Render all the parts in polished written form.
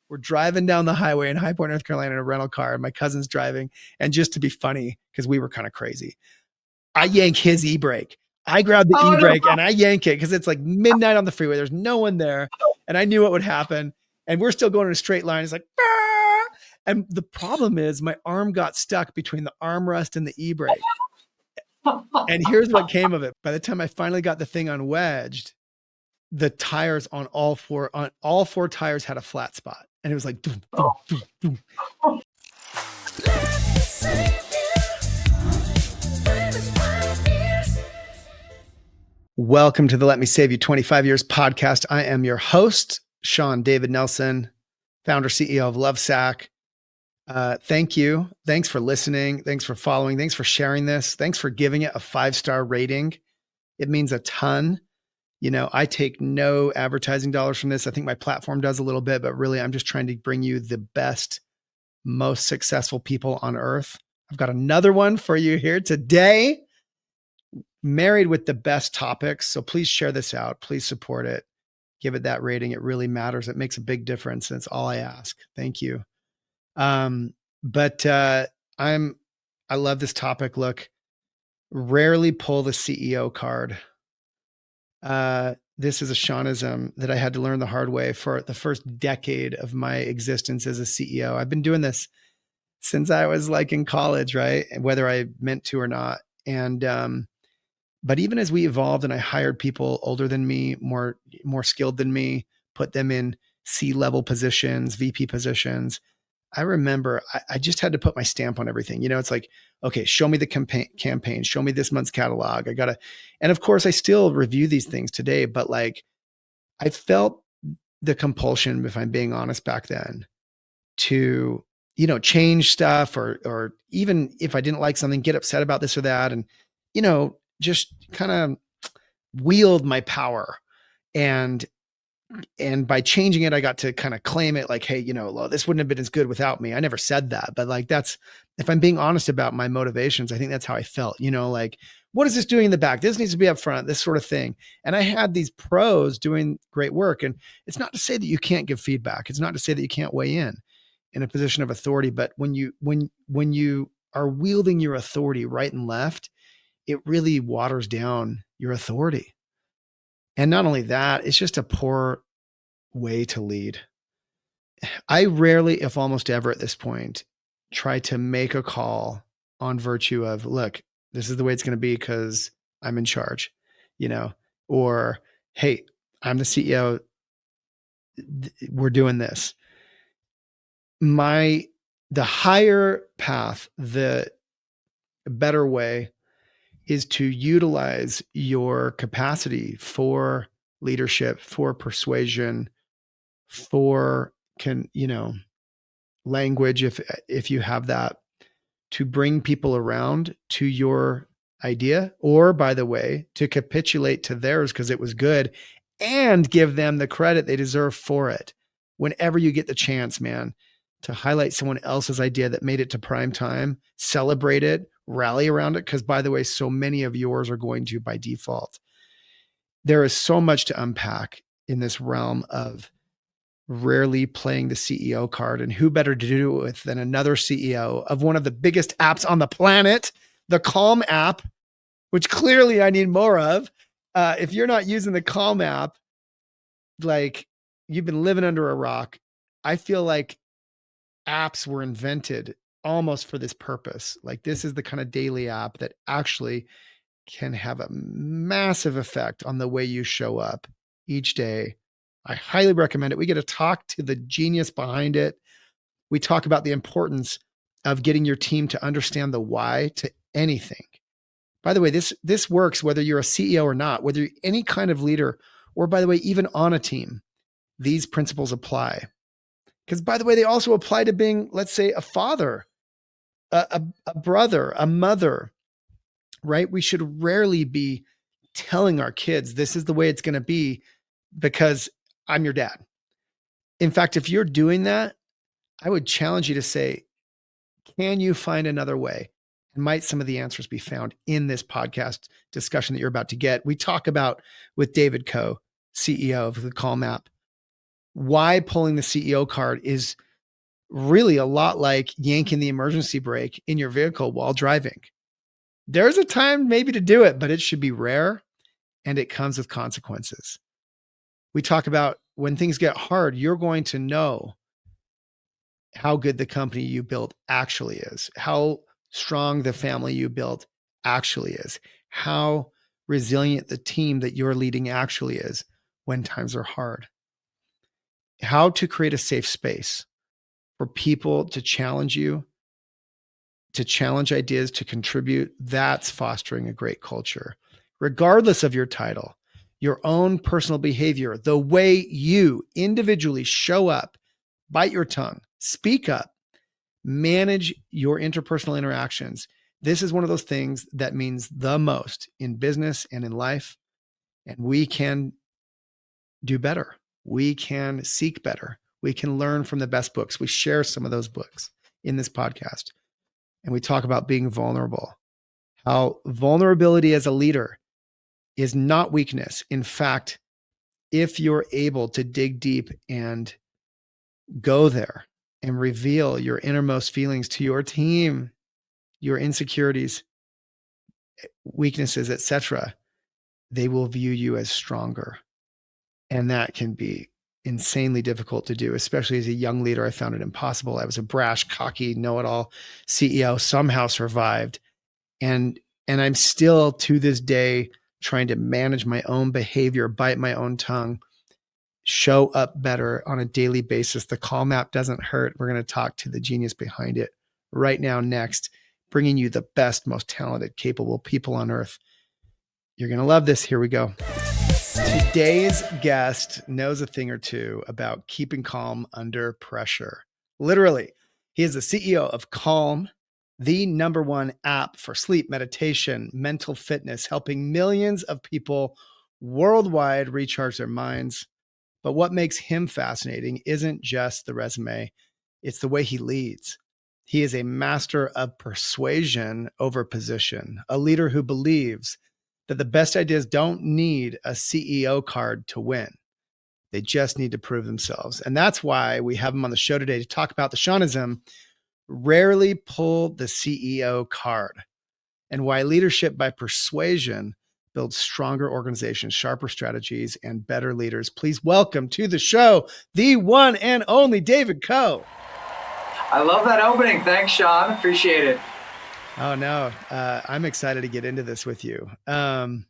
We're driving down the highway in High Point, North Carolina in a rental car, and my cousin's driving. And just to be funny, because we were kind of crazy, I yank his e-brake. I grab the e-brake and I yank it because it's like midnight on the freeway. There's no one there. And I knew what would happen. And we're still going in a straight line. It's like, bah! And the problem is my arm got stuck between the armrest and the e-brake. And here's what came of it. By the time I finally got the thing unwedged, the tires on all four tires had a flat spot. And it was like, doom, doom, doom, doom. Welcome to the Let Me Save You 25 Years podcast. I am your host, Shawn David Nelson, founder, CEO of Lovesack. Thank you. Thanks for listening. Thanks for following. Thanks for sharing this. Thanks for giving it a 5-star rating. It means a ton. You know, I take no advertising dollars from this. I think my platform does a little bit, but really I'm just trying to bring you the best, most successful people on earth. I've got another one for you here today. Married with the best topics. So please share this out. Please support it. Give it that rating. It really matters. It makes a big difference. That's all I ask. Thank you. I love this topic. Look, rarely pull the CEO card. This is a Shawnism that I had to learn the hard way for the first decade of my existence as a CEO. I've been doing this since I was like in college, right? Whether I meant to or not. But even as we evolved and I hired people older than me, more skilled than me, put them in C-level positions, VP positions, I remember I just had to put my stamp on everything. You know, it's like, okay, show me the campaign, show me this month's catalog. And of course I still review these things today, but like I felt the compulsion, if I'm being honest back then, to, you know, change stuff or even if I didn't like something, get upset about this or that. And, you know, just kind of wield my power. And by changing it, I got to kind of claim it like, hey, you know, this wouldn't have been as good without me. I never said that, but like, if I'm being honest about my motivations, I think that's how I felt, you know, like, what is this doing in the back? This needs to be up front, this sort of thing. And I had these pros doing great work. And it's not to say that you can't give feedback. It's not to say that you can't weigh in a position of authority. But when you are wielding your authority right and left, it really waters down your authority. And not only that, it's just a poor way to lead. I rarely, if almost ever at this point, try to make a call on virtue of, look, this is the way it's going to be because I'm in charge, you know, or, hey, I'm the CEO. We're doing this. The higher path, the better way is to utilize your capacity for leadership, for persuasion, for language, if you have that, to bring people around to your idea, or by the way, to capitulate to theirs because it was good and give them the credit they deserve for it. Whenever you get the chance, man, to highlight someone else's idea that made it to prime time, celebrate it, rally around it. Because by the way, so many of yours are going to by default. There is so much to unpack in this realm of rarely playing the CEO card, and who better to do it with than another CEO of one of the biggest apps on the planet, the Calm app, which clearly I need more of. If you're not using the Calm app, like you've been living under a rock. I feel like apps were invented almost for this purpose. Like this is the kind of daily app that actually can have a massive effect on the way you show up each day. I highly recommend it. We get to talk to the genius behind it. We talk about the importance of getting your team to understand the why to anything. By the way, this works whether you're a CEO or not, whether you're any kind of leader, or by the way, even on a team, these principles apply. Because by the way, they also apply to being, let's say, a father, a brother, a mother, right? We should rarely be telling our kids, this is the way it's going to be because I'm your dad. In fact, if you're doing that, I would challenge you to say, can you find another way? And might some of the answers be found in this podcast discussion that you're about to get? We talk about with David Coe, CEO of the Calm app, why pulling the CEO card is really a lot like yanking the emergency brake in your vehicle while driving. There's a time maybe to do it, but it should be rare and it comes with consequences. We talk about when things get hard, you're going to know how good the company you built actually is, how strong the family you built actually is, how resilient the team that you're leading actually is when times are hard, how to create a safe space for people to challenge you, to challenge ideas, to contribute. That's fostering a great culture, regardless of your title, your own personal behavior, the way you individually show up, bite your tongue, speak up, manage your interpersonal interactions. This is one of those things that means the most in business and in life. And we can do better. We can seek better. We can learn from the best books. We share some of those books in this podcast. And we talk about being vulnerable, how vulnerability as a leader is not weakness. In fact, if you're able to dig deep and go there and reveal your innermost feelings to your team, your insecurities, weaknesses, etc., they will view you as stronger. And that can be insanely difficult to do, especially as a young leader. I found it impossible. I was a brash, cocky, know-it-all CEO, somehow survived. And I'm still to this day trying to manage my own behavior, bite my own tongue, show up better on a daily basis. The call map doesn't hurt. We're going to talk to the genius behind it right now, next, bringing you the best, most talented, capable people on earth. You're going to love this. Here we go. Today's guest knows a thing or two about keeping calm under pressure. Literally, he is the CEO of Calm, the #1 app for sleep, meditation, mental fitness, helping millions of people worldwide recharge their minds. But what makes him fascinating isn't just the resume, it's the way he leads. He is a master of persuasion over position, a leader who believes that the best ideas don't need a CEO card to win. They just need to prove themselves. And that's why we have him on the show today to talk about the Shawnism, rarely pull the CEO card, and why leadership by persuasion builds stronger organizations, sharper strategies, and better leaders. Please welcome to the show, the one and only David Coe. I love that opening. Thanks, Shawn. Appreciate it. Oh, no. I'm excited to get into this with you. All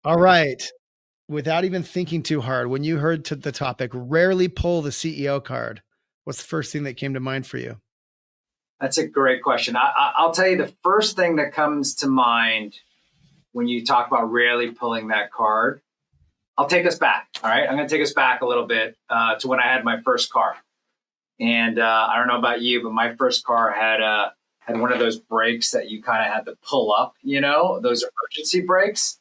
right. Without even thinking too hard, when you heard the topic, rarely pull the CEO card, what's the first thing that came to mind for you? That's a great question. I'll tell you the first thing that comes to mind when you talk about rarely pulling that card. I'll take us back. All right. I'm going to take us back a little bit to when I had my first car. And I don't know about you, but my first car had one of those brakes that you kind of had to pull up, those emergency brakes.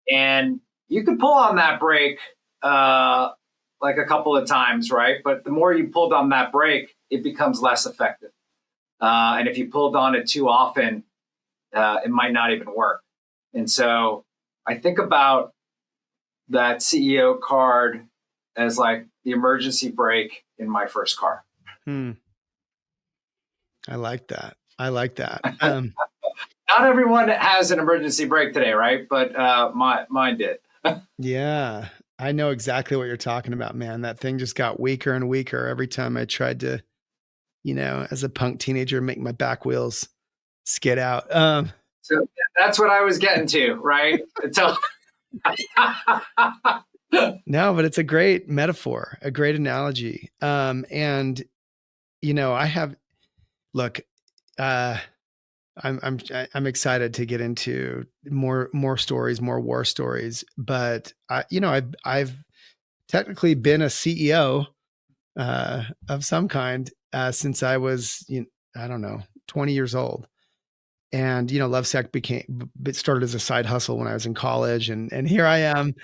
And you could pull on that brake like a couple of times, right? But the more you pulled on that brake, it becomes less effective. And if you pulled on it too often, it might not even work. And so I think about that CEO card as like the emergency brake in my first car. I like that. Not everyone has an emergency brake today, right? But mine did. Yeah, I know exactly what you're talking about, man. That thing just got weaker and weaker every time I tried to, as a punk teenager, make my back wheels skid out. So that's what I was getting to, right? No, but it's a great metaphor, a great analogy. And I'm excited to get into more stories, more war stories. But I've technically been a CEO of some kind since I was 20 years old. And Lovesac started as a side hustle when I was in college, and here I am,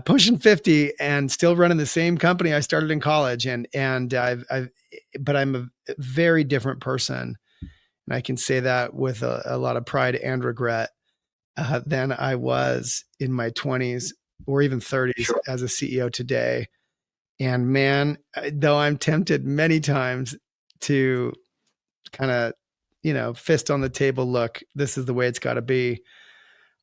pushing 50 and still running the same company I started in college. But I'm a very different person. And I can say that with a lot of pride and regret than I was in my 20s. or even 30s Sure. as a CEO today. And man, though I'm tempted many times to kind of, fist on the table, look, this is the way it's got to be.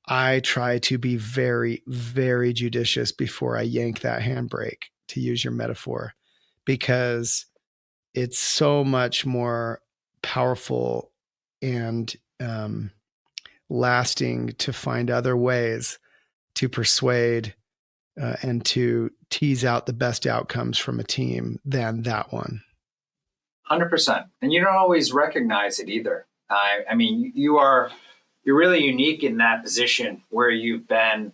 I try to be very, very judicious before I yank that handbrake, to use your metaphor, because it's so much more powerful and lasting to find other ways to persuade and to tease out the best outcomes from a team than that one. 100%. And you don't always recognize it either. I mean, you're really unique in that position where you've been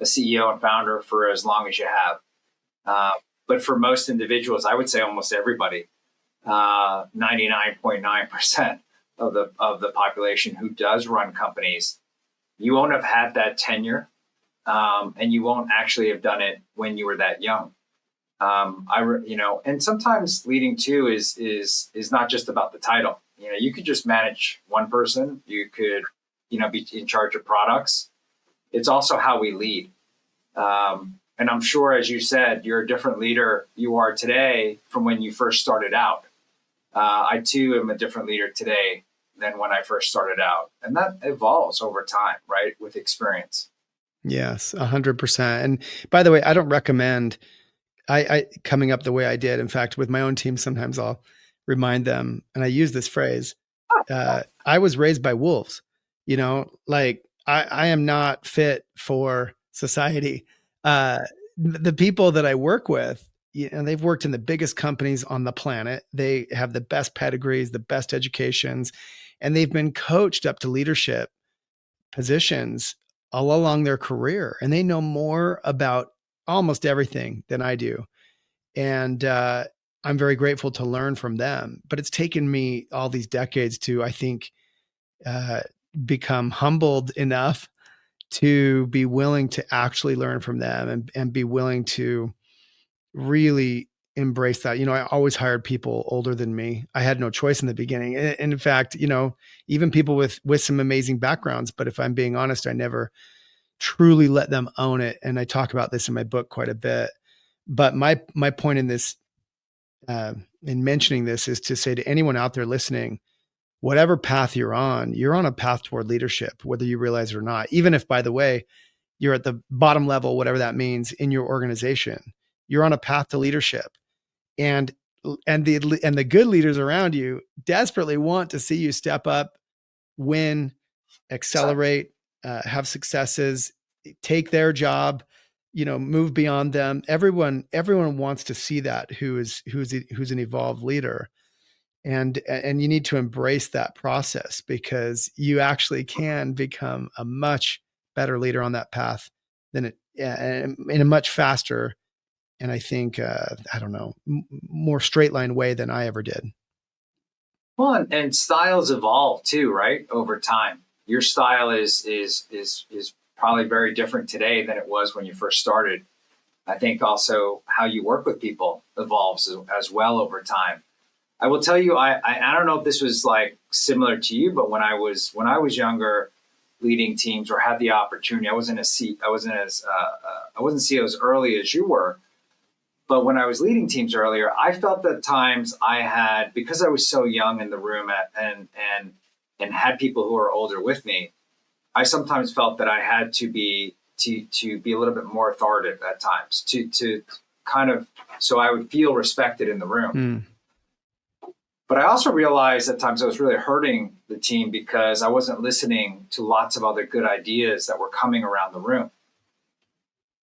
a CEO and founder for as long as you have. But for most individuals, I would say almost everybody, 99.9% of the population who does run companies, you won't have had that tenure, and you won't actually have done it when you were that young. And sometimes leading too is not just about the title. You could just manage one person. You could, be in charge of products. It's also how we lead. And I'm sure, as you said, you're a different leader you are today from when you first started out. I too am a different leader today than when I first started out. And that evolves over time, right? With experience. Yes, 100%. And by the way, I don't recommend I coming up the way I did. In fact, with my own team, sometimes I'll remind them, and I use this phrase, I was raised by wolves, like I am not fit for society. The people that I work with, they've worked in the biggest companies on the planet. They have the best pedigrees, the best educations, and they've been coached up to leadership positions all along their career. And they know more about almost everything than I do. And I'm very grateful to learn from them. But it's taken me all these decades to, I think, become humbled enough to be willing to actually learn from them and be willing to really embrace that. I always hired people older than me. I had no choice in the beginning. And in fact, even people with some amazing backgrounds. But if I'm being honest, I never truly let them own it. And I talk about this in my book quite a bit. But my point in this, in mentioning this, is to say to anyone out there listening, whatever path you're on a path toward leadership, whether you realize it or not. Even if, by the way, you're at the bottom level, whatever that means, in your organization, you're on a path to leadership. And the good leaders around you desperately want to see you step up, win, accelerate, have successes, take their job, move beyond them. Everyone wants to see that who's an evolved leader. And you need to embrace that process, because you actually can become a much better leader on that path than in a much faster, and I think, more straight line way than I ever did. Well, and styles evolve too, right? Over time, your style is probably very different today than it was when you first started. I think also how you work with people evolves as well over time. I will tell you, I don't know if this was like similar to you, but when I was younger, leading teams or had the opportunity, I wasn't CEO as early as you were. But when I was leading teams earlier, I felt that times I had, because I was so young in the room and had people who were older with me, I sometimes felt that I had to be a little bit more authoritative at times to kind of, so I would feel respected in the room. Mm. But I also realized at times I was really hurting the team because I wasn't listening to lots of other good ideas that were coming around the room.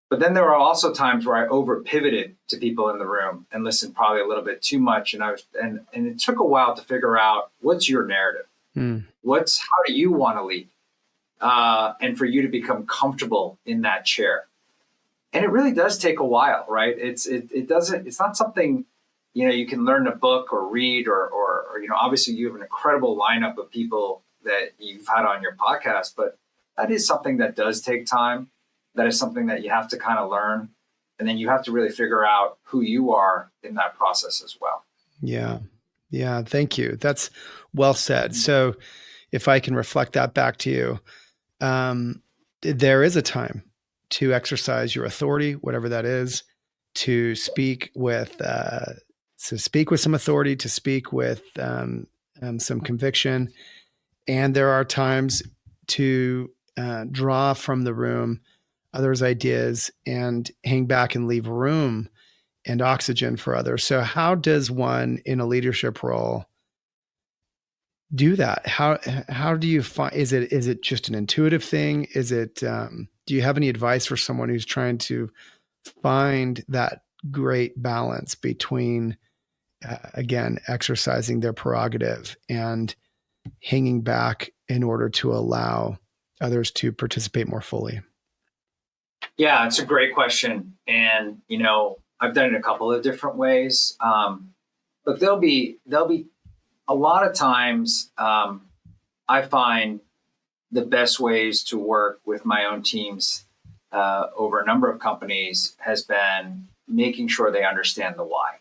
But then there were also times where I over pivoted to people in the room and listened probably a little bit too much. And it took a while to figure out, what's your narrative? Mm. How do you want to lead? And for you to become comfortable in that chair. And it really does take a while, right? It's not something, you can learn a book or read or obviously you have an incredible lineup of people that you've had on your podcast, but that is something that does take time. That is something that you have to kind of learn. And then you have to really figure out who you are in that process as well. Yeah. Yeah. Thank you. That's well said. So if I can reflect that back to you, there is a time to exercise your authority, whatever that is, to speak with some authority, to speak with some conviction. And there are times to draw from the room others' ideas and hang back and leave room and oxygen for others. So how does one in a leadership role do that? How do you find, is it just an intuitive thing? Is it, do you have any advice for someone who's trying to find that great balance between, again, exercising their prerogative and hanging back in order to allow others to participate more fully? Yeah, it's a great question. And, I've done it a couple of different ways. But there'll be a lot of times I find the best ways to work with my own teams over a number of companies has been making sure they understand the why.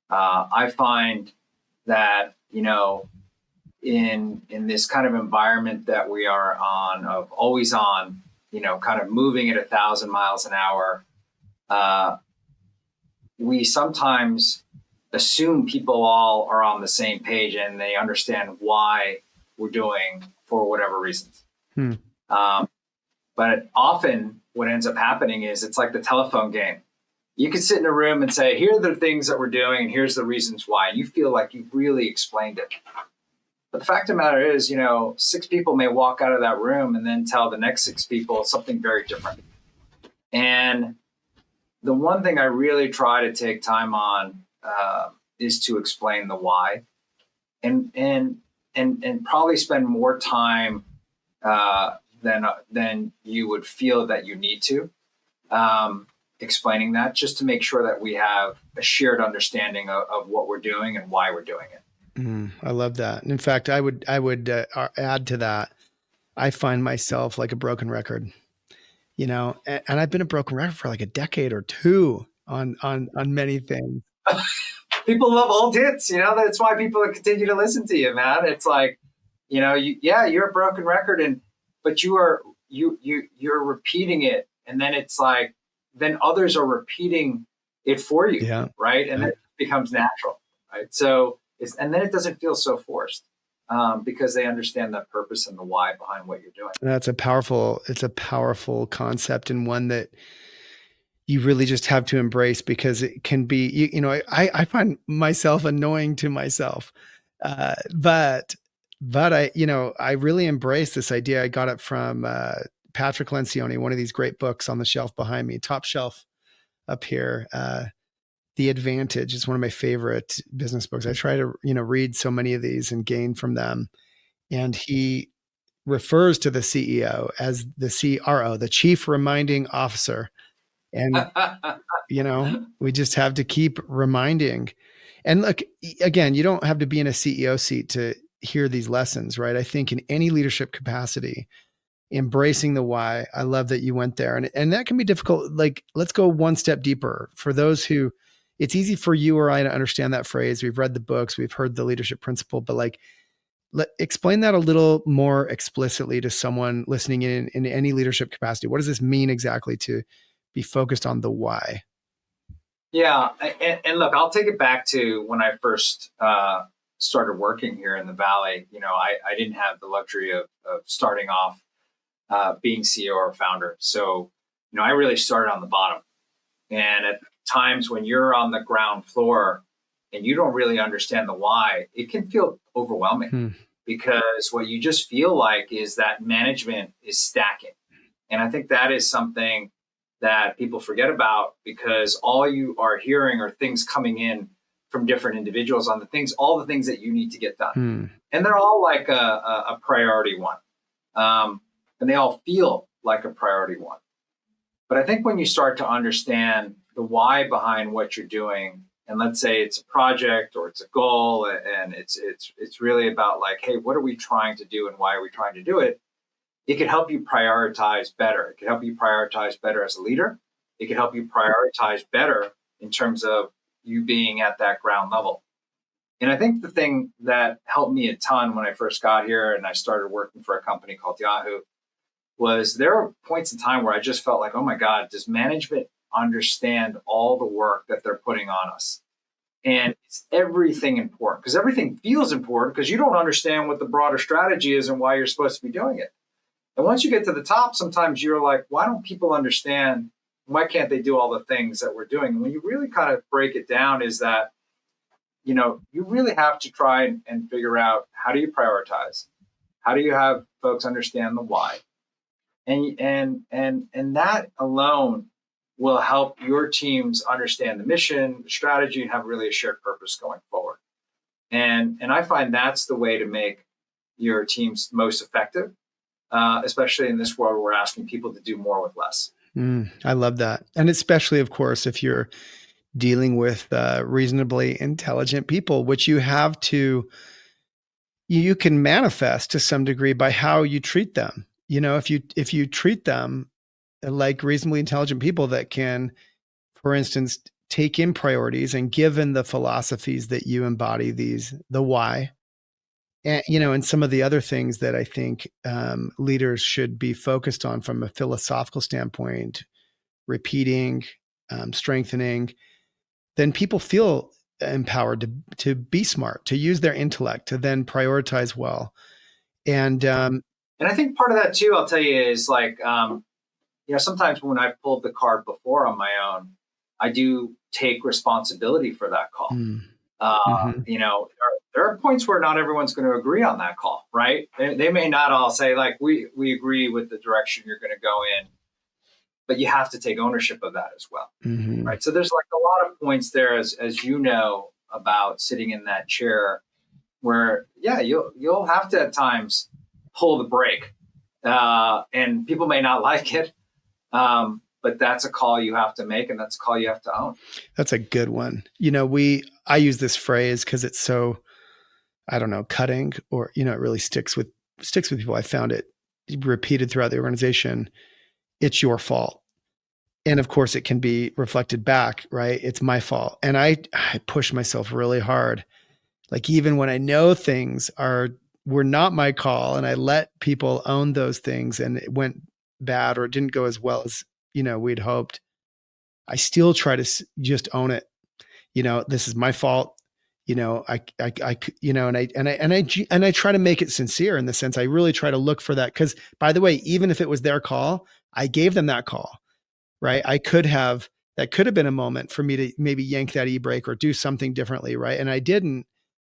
I find that, in this kind of environment that we are on, of always on, kind of moving at 1,000 miles an hour, we sometimes assume people all are on the same page and they understand why we're doing for whatever reasons. But often what ends up happening is it's like the telephone game. You can sit in a room and say, here are the things that we're doing and here's the reasons why. You feel like you've really explained it. But the fact of the matter is, 6 people may walk out of that room and then tell the next 6 people something very different. And the one thing I really try to take time on is to explain the why, and probably spend more time than you would feel that you need to explaining that, just to make sure that we have a shared understanding of what we're doing and why we're doing it. I love that. And in fact, I would add to that. I find myself like a broken record, and I've been a broken record for like a decade or two on many things. People love old hits, that's why people continue to listen to you, man. It's like, you're a broken record, but you're repeating it. And then it's like, then others are repeating it for you. Yeah. Right. And then it becomes natural. Right. So and then it doesn't feel so forced because they understand the purpose and the why behind what you're doing. It's a powerful concept, and one that you really just have to embrace, because it can be, I find myself annoying to myself. But I really embrace this idea. I got it from Patrick Lencioni, one of these great books on the shelf behind me, top shelf up here. The Advantage is one of my favorite business books. I try to, read so many of these and gain from them. And he refers to the CEO as the CRO, the Chief Reminding Officer. And, we just have to keep reminding. And look, again, you don't have to be in a CEO seat to hear these lessons, right? I think in any leadership capacity, embracing the why. I love that you went there. And that can be difficult. Like, let's go one step deeper. For those who, it's easy for you or I to understand that phrase. We've read the books, we've heard the leadership principle, but explain that a little more explicitly to someone listening in any leadership capacity. What does this mean exactly to be focused on the why? Yeah. And look, I'll take it back to when I first started working here in the Valley. I didn't have the luxury of starting off being CEO or founder. So, I really started on the bottom. And at times when you're on the ground floor and you don't really understand the why, it can feel overwhelming because what you just feel like is that management is stacking. And I think that is something that people forget about, because all you are hearing are things coming in from different individuals on all the things that you need to get done. And they're all like a priority one. And they all feel like a priority one. But I think when you start to understand the why behind what you're doing, and let's say it's a project or it's a goal, and it's really about like, hey, what are we trying to do and why are we trying to do it? It can help you prioritize better. It can help you prioritize better as a leader. It can help you prioritize better in terms of you being at that ground level. And I think the thing that helped me a ton when I first got here and I started working for a company called Yahoo was there are points in time where I just felt like, oh my God, does management understand all the work that they're putting on us? And it's everything important, because everything feels important because you don't understand what the broader strategy is and why you're supposed to be doing it. And once you get to the top, sometimes you're like, why don't people understand? Why can't they do all the things that we're doing? And when you really kind of break it down, is that, you really have to try and figure out, how do you prioritize? How do you have folks understand the why? And that alone will help your teams understand the mission, the strategy, and have really a shared purpose going forward. And I find that's the way to make your teams most effective, especially in this world where we're asking people to do more with less. I love that. And especially, of course, if you're dealing with reasonably intelligent people, which you can manifest to some degree by how you treat them. If you treat them like reasonably intelligent people that can, for instance, take in priorities, and given the philosophies that you embody, the why, and some of the other things that I think leaders should be focused on from a philosophical standpoint, repeating, strengthening, then people feel empowered to be smart, to use their intellect, to then prioritize well. And I think part of that too, I'll tell you, is like, sometimes when I've pulled the card before on my own, I do take responsibility for that call. There are points where not everyone's going to agree on that call, right? They may not all say, like, we agree with the direction you're going to go in, but you have to take ownership of that as well, right? So there's like a lot of points there, as you know, about sitting in that chair where, yeah, you'll have to at times pull the brake, and people may not like it, but that's a call you have to make, and that's a call you have to own. That's a good one. I use this phrase because it's so, I don't know, cutting, or it really sticks with people. I found it repeated throughout the organization. It's your fault. And of course it can be reflected back, right? It's my fault. And I push myself really hard. Like, even when I know things were not my call, and I let people own those things, and it went bad or it didn't go as well as, we'd hoped, I still try to just own it. This is my fault. And I try to make it sincere, in the sense I really try to look for that. Cause, by the way, even if it was their call, I gave them that call, right? That could have been a moment for me to maybe yank that e-brake or do something differently. Right. And I didn't.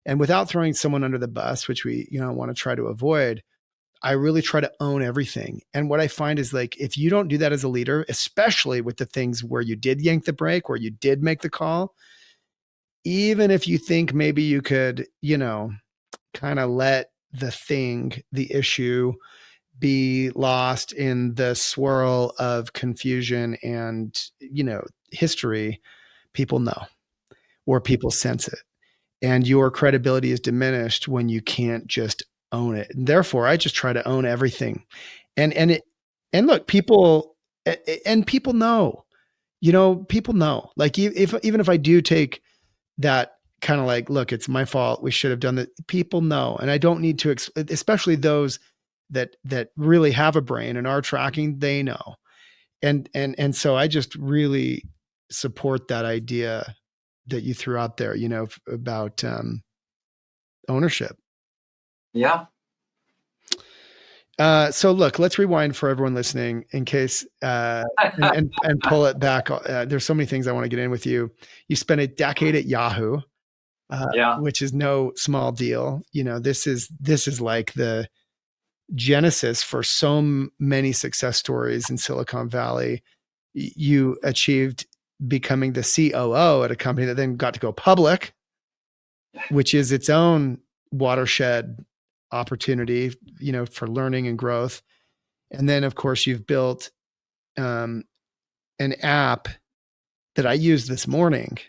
And without throwing someone under the bus, which we, want to try to avoid, I really try to own everything. And what I find is, like, if you don't do that as a leader, especially with the things where you did yank the brake, where you did make the call, even if you think maybe you could, kind of let the issue be lost in the swirl of confusion and, history, people know, or people sense it. And your credibility is diminished when you can't just own it. And therefore, I just try to own everything. And look, people know, people know, like, even if I do take that kind of like, look, it's my fault, we should have done that, people know. And I don't need to, especially those that really have a brain and are tracking, they know. And so I just really support that idea that you threw out there, about ownership. Yeah. So look, let's rewind for everyone listening, in case, and pull it back. There's so many things I want to get in with you. You spent a decade at Yahoo, which is no small deal. This is like the genesis for so many success stories in Silicon Valley. You achieved becoming the COO at a company that then got to go public, which is its own watershed opportunity, for learning and growth. And then, of course, you've built an app that I used this morning.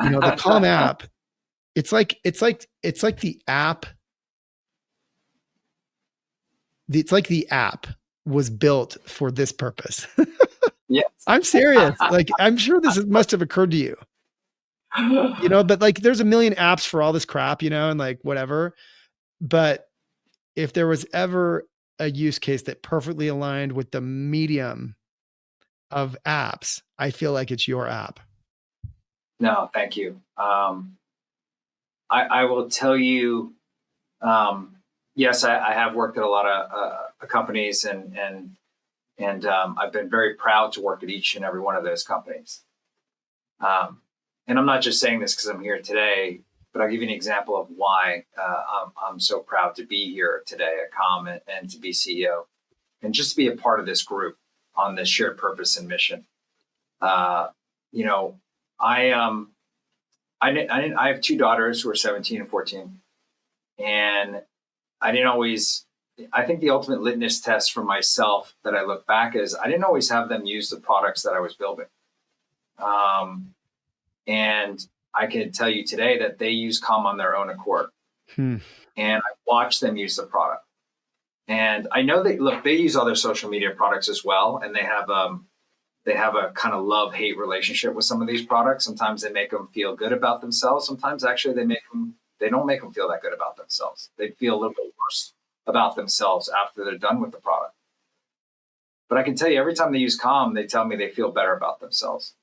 The Calm app. It's like the app. It's like the app was built for this purpose. Yes. I'm serious. Like, I'm sure must have occurred to you. But like, there's a million apps for all this crap, and like, whatever. But if there was ever a use case that perfectly aligned with the medium of apps, I feel like it's your app. No, thank you. I will tell you, yes, I have worked at a lot of companies, and I've been very proud to work at each and every one of those companies. And I'm not just saying this because I'm here today, but I'll give you an example of why I'm so proud to be here today at Com and to be CEO and just to be a part of this group on this shared purpose and mission. You know, I have two daughters who are 17 and 14, and I didn't always. I think the ultimate litmus test for myself that I look back is I didn't always have them use the products that I was building. And I can tell you today that they use Com on their own accord. And I watch them use the product. And I know they use other social media products as well. And they have a kind of love-hate relationship with some of these products. Sometimes they make them feel good about themselves. Sometimes actually they don't make them feel that good about themselves. They feel a little bit worse about themselves after they're done with the product. But I can tell you every time they use Com, they tell me they feel better about themselves.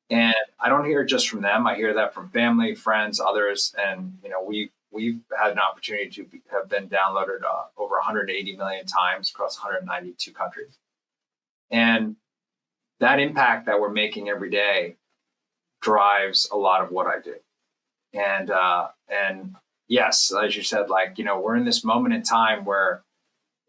And I don't hear it just from them. I hear that from family, friends, others. And, you know, we've had an opportunity to have been downloaded over 180 million times across 192 countries. And that impact that we're making every day drives a lot of what I do. And yes, as you said, like, you know, we're in this moment in time where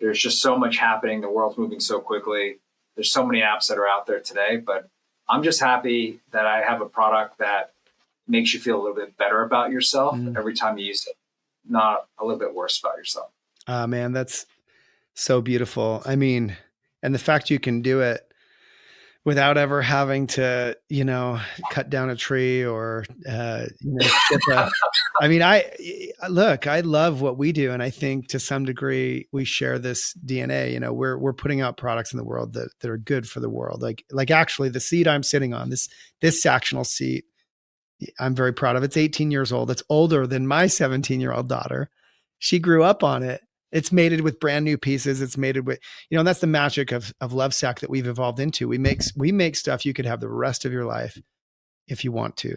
there's just so much happening. The world's moving so quickly. There's so many apps that are out there today, but I'm just happy that I have a product that makes you feel a little bit better about yourself every time you use it, not a little bit worse about yourself. Man, that's so beautiful. I mean, and the fact you can do it without ever having to, you know, cut down a tree or, you know, I mean, I love what we do. And I think to some degree we share this DNA, you know, we're putting out products in the world that are good for the world. Like actually the seat I'm sitting on, this Sactional seat, I'm very proud of. It's 18 years old. It's older than my 17-year-old daughter. She grew up on it. It's mated with brand new pieces. It's mated with, you know, and that's the magic of Lovesac that we've evolved into. We make stuff you could have the rest of your life if you want to,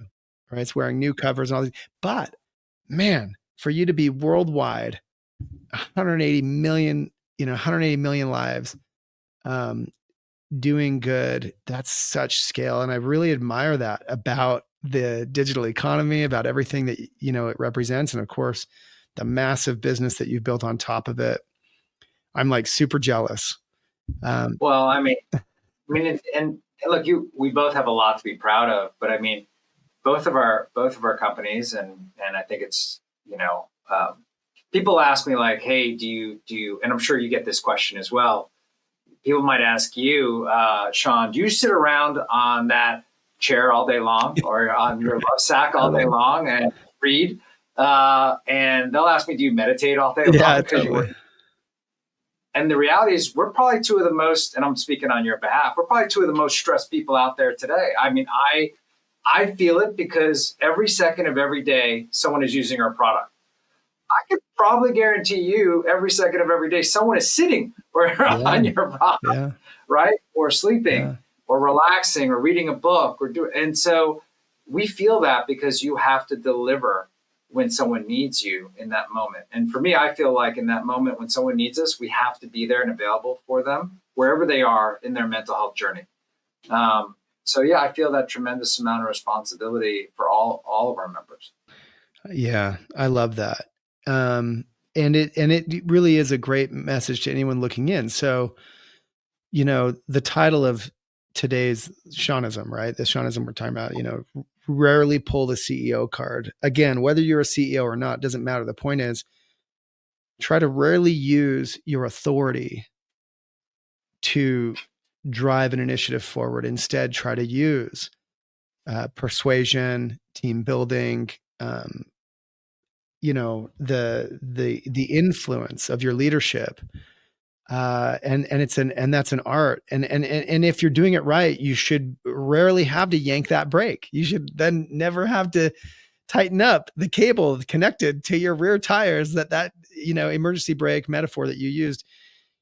right? It's wearing new covers and all these, but man, for you to be worldwide, 180 million lives, doing good, that's such scale. And I really admire that about the digital economy, about everything that, you know, it represents. And of course, the massive business that you've built on top of it. I'm like super jealous. Well, I mean, and look, we both have a lot to be proud of, but I mean, both of our companies, and I think it's, you know, people ask me like, hey, do you, and I'm sure you get this question as well. People might ask you, Shawn, do you sit around on that chair all day long or on your Lovesac all day long and read? And they'll ask me, do you meditate all day long? Yeah, totally. And the reality is we're probably two of the most, and I'm speaking on your behalf, we're probably two of the most stressed people out there today. I mean, I feel it because every second of every day, someone is using our product. I could probably guarantee you every second of every day, someone is sitting on your product, right? Or sleeping or relaxing or reading a book and so we feel that because you have to deliver when someone needs you in that moment. And for me, I feel like in that moment when someone needs us, we have to be there and available for them wherever they are in their mental health journey. So yeah, I feel that tremendous amount of responsibility for all of our members. Yeah, I love that. And it really is a great message to anyone looking in. So, you know, the title of today's Shawnism, right? The Shawnism we're talking about, you know, rarely pull the CEO card. Again, whether you're a CEO or not, doesn't matter. The point is, try to rarely use your authority to drive an initiative forward. Instead, try to use persuasion, team building, you know, the influence of your leadership. And that's an art. And if you're doing it right, you should rarely have to yank that brake. You should then never have to tighten up the cable connected to your rear tires that, you know, emergency brake metaphor that you used.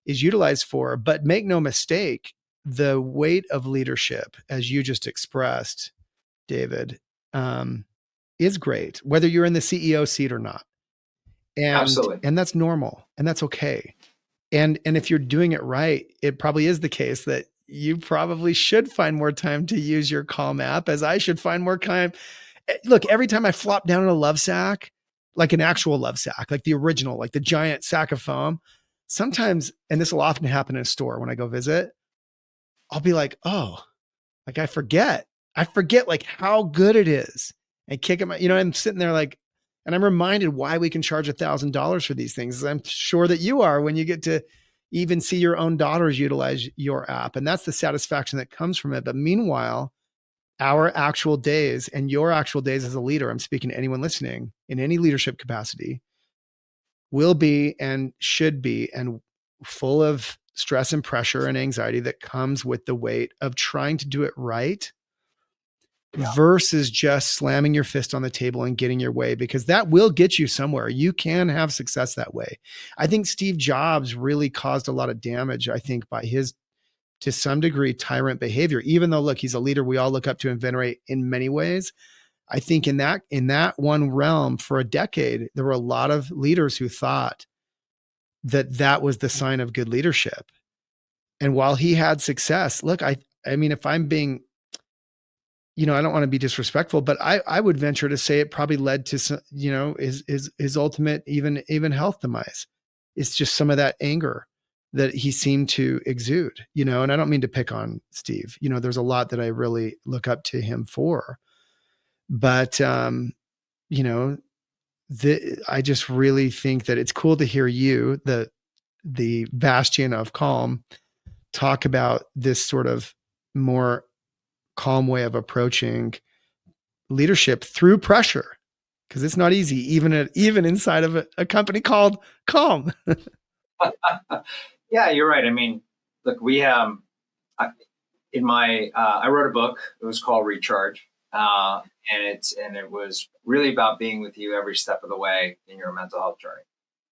is utilized for. But make no mistake, the weight of leadership, as you just expressed, David, is great, whether you're in the CEO seat or not. Absolutely. And that's normal, and that's okay. And if you're doing it right, it probably is the case that you probably should find more time to use your Calm app, as I should find more time. Look, every time I flop down in a love sack, like an actual love sack, like the original, like the giant sack of foam, sometimes, and this will often happen in a store when I go visit, I'll be like, oh, like I forget like how good it is, and kick it. I'm sitting there like, and I'm reminded why we can charge $1,000 for these things. I'm sure that you are when you get to even see your own daughters utilize your app. And that's the satisfaction that comes from it. But meanwhile, our actual days and your actual days as a leader, I'm speaking to anyone listening in any leadership capacity, will be and should be and full of stress and pressure and anxiety that comes with the weight of trying to do it right versus just slamming your fist on the table and getting your way, because that will get you somewhere. You can have success that way. I think Steve Jobs really caused a lot of damage, I think, by his, to some degree, tyrant behavior, even though, look, he's a leader we all look up to and venerate in many ways. I think in that one realm for a decade, there were a lot of leaders who thought that was the sign of good leadership. And while he had success, look, I mean, if I'm being, I don't want to be disrespectful, but I would venture to say it probably led to, his ultimate, even health demise. It's just some of that anger that he seemed to exude, and I don't mean to pick on Steve. There's a lot that I really look up to him for, but, I just really think that it's cool to hear you, the bastion of calm, talk about this sort of more calm way of approaching leadership through pressure, because it's not easy, even inside of a company called Calm. Yeah, you're right. I mean, look, we I wrote a book. It was called Recharge, and it was really about being with you every step of the way in your mental health journey,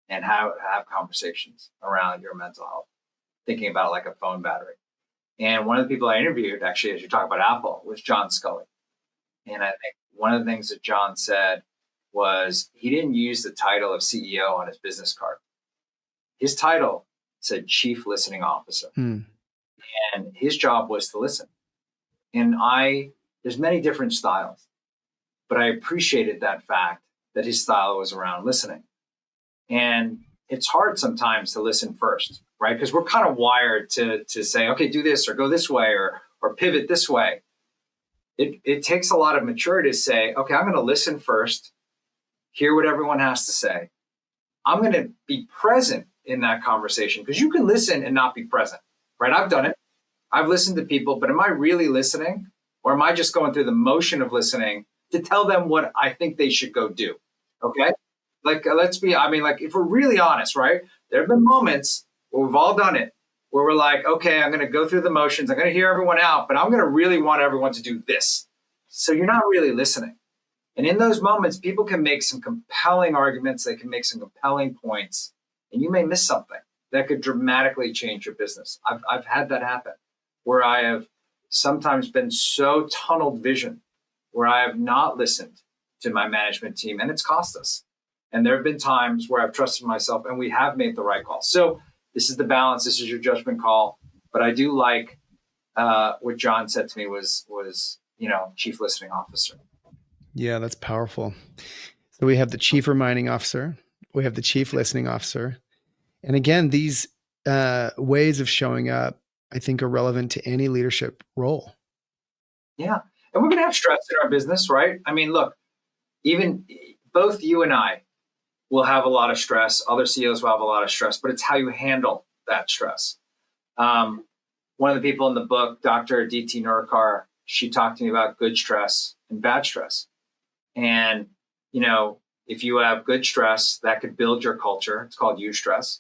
and how to have conversations around your mental health, thinking about it like a phone battery. And one of the people I interviewed, actually, as you talk about Apple, was John Scully. And I think one of the things that John said was he didn't use the title of CEO on his business card. His title said Chief Listening Officer. And his job was to listen. And there's many different styles, but I appreciated that fact that his style was around listening. And it's hard sometimes to listen first, right? Because we're kind of wired to say, okay, do this or go this way or pivot this way. It takes a lot of maturity to say, okay, I'm going to listen first, hear what everyone has to say. I'm going to be present in that conversation, because you can listen and not be present, right? I've done it. I've listened to people, but am I really listening? Or am I just going through the motion of listening to tell them what I think they should go do? Okay. Like, if we're really honest, right? There have been moments where we've all done it, where we're like, okay, I'm going to go through the motions. I'm going to hear everyone out, but I'm going to really want everyone to do this. So you're not really listening. And in those moments, people can make some compelling arguments. They can make some compelling points, and you may miss something that could dramatically change your business. I've had that happen, where I have sometimes been so tunneled vision, where I have not listened to my management team, and it's cost us. And there have been times where I've trusted myself and we have made the right call. So this is the balance. This is your judgment call. But I do like what John said to me was, Chief Listening Officer. Yeah, that's powerful. So we have the Chief Reminding Officer. We have the Chief Listening Officer. And again, these ways of showing up, I think, are relevant to any leadership role. Yeah. And we're going to have stress in our business, right? I mean, look, even both you and I will have a lot of stress. Other CEOs will have a lot of stress, but it's how you handle that stress. One of the people in the book, Dr. D.T. Nurkar, she talked to me about good stress and bad stress. And, if you have good stress, that could build your culture. It's called eustress.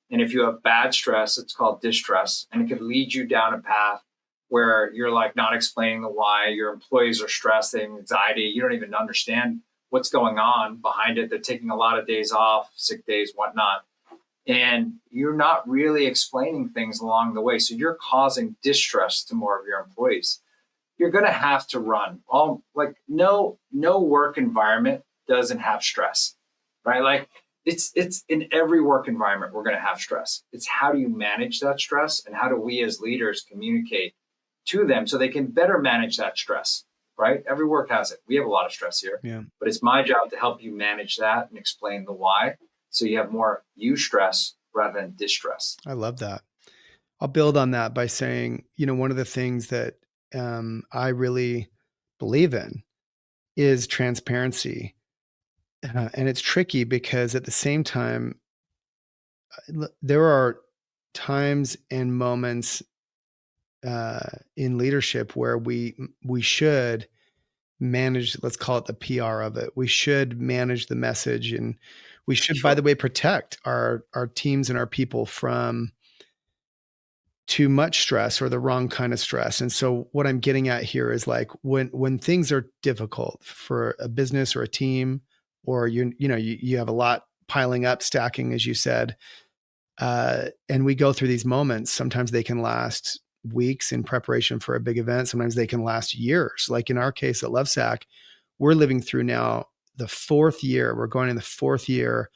And if you have bad stress, it's called distress. And it could lead you down a path where you're like not explaining the why. Your employees are stressed, they have anxiety. You don't even understand what's going on behind it. They're taking a lot of days off, sick days, whatnot. And you're not really explaining things along the way. So you're causing distress to more of your employees. You're going to have to run no work environment doesn't have stress, right? Like it's in every work environment, we're going to have stress. It's how do you manage that stress, and how do we as leaders communicate to them so they can better manage that stress, right? Every work has it. We have a lot of stress here, but it's my job to help you manage that and explain the why, so you have more you stress rather than distress. I love that. I'll build on that by saying, one of the things that I really believe in is transparency. And it's tricky because at the same time, there are times and moments in leadership where we should manage, let's call it the PR of it. We should manage the message, and we should, by the way, protect our teams and our people from too much stress or the wrong kind of stress. And so what I'm getting at here is like when things are difficult for a business or a team, or you have a lot piling up, stacking, as you said, and we go through these moments. Sometimes they can last weeks in preparation for a big event. Sometimes they can last years. Like in our case at Lovesac, we're living through now the 4th year. We're going in the 4th year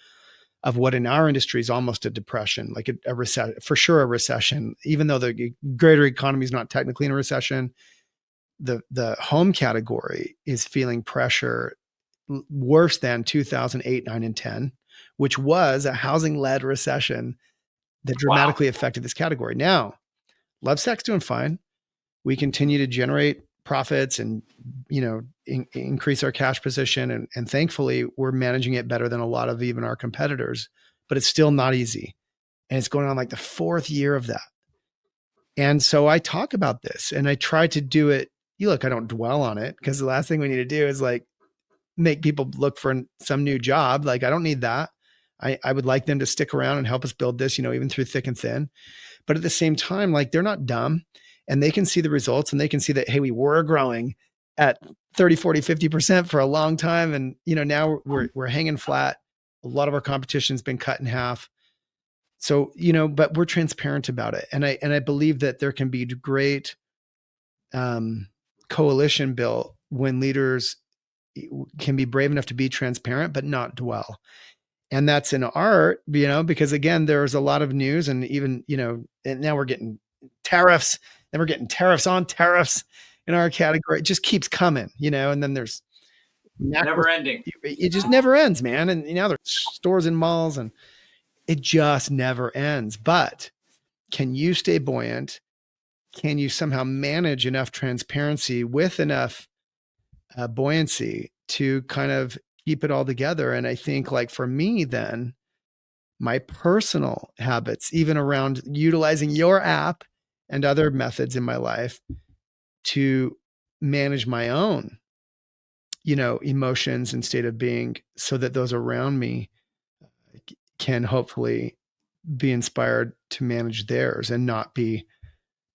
of what in our industry is almost a depression, like a recession, for sure a recession. Even though the greater economy is not technically in a recession, the home category is feeling pressure worse than 2008, 9, and 10, which was a housing-led recession that dramatically affected this category. Now, Lovesac's doing fine. We continue to generate profits and, increase our cash position. And thankfully we're managing it better than a lot of even our competitors, but it's still not easy. And it's going on like the 4th year of that. And so I talk about this and I try to do it. I don't dwell on it, because the last thing we need to do is like make people look for some new job. Like I don't need that. I would like them to stick around and help us build this, even through thick and thin. But at the same time, like they're not dumb, and they can see the results, and they can see that, hey, we were growing at 30, 40, 50% for a long time. And, now we're hanging flat. A lot of our competition's been cut in half. So, but we're transparent about it. And I believe that there can be great coalition built when leaders can be brave enough to be transparent, but not dwell. And that's an art, because again, there's a lot of news, and even, and now we're getting tariffs, then we're getting tariffs on tariffs in our category. It just keeps coming, and then there's never ending. It just never ends, man. And there's stores and malls, and it just never ends. But can you stay buoyant? Can you somehow manage enough transparency with enough buoyancy to kind of keep it all together? And I think, like, for me, then my personal habits, even around utilizing your app and other methods in my life to manage my own, emotions and state of being, so that those around me can hopefully be inspired to manage theirs and not be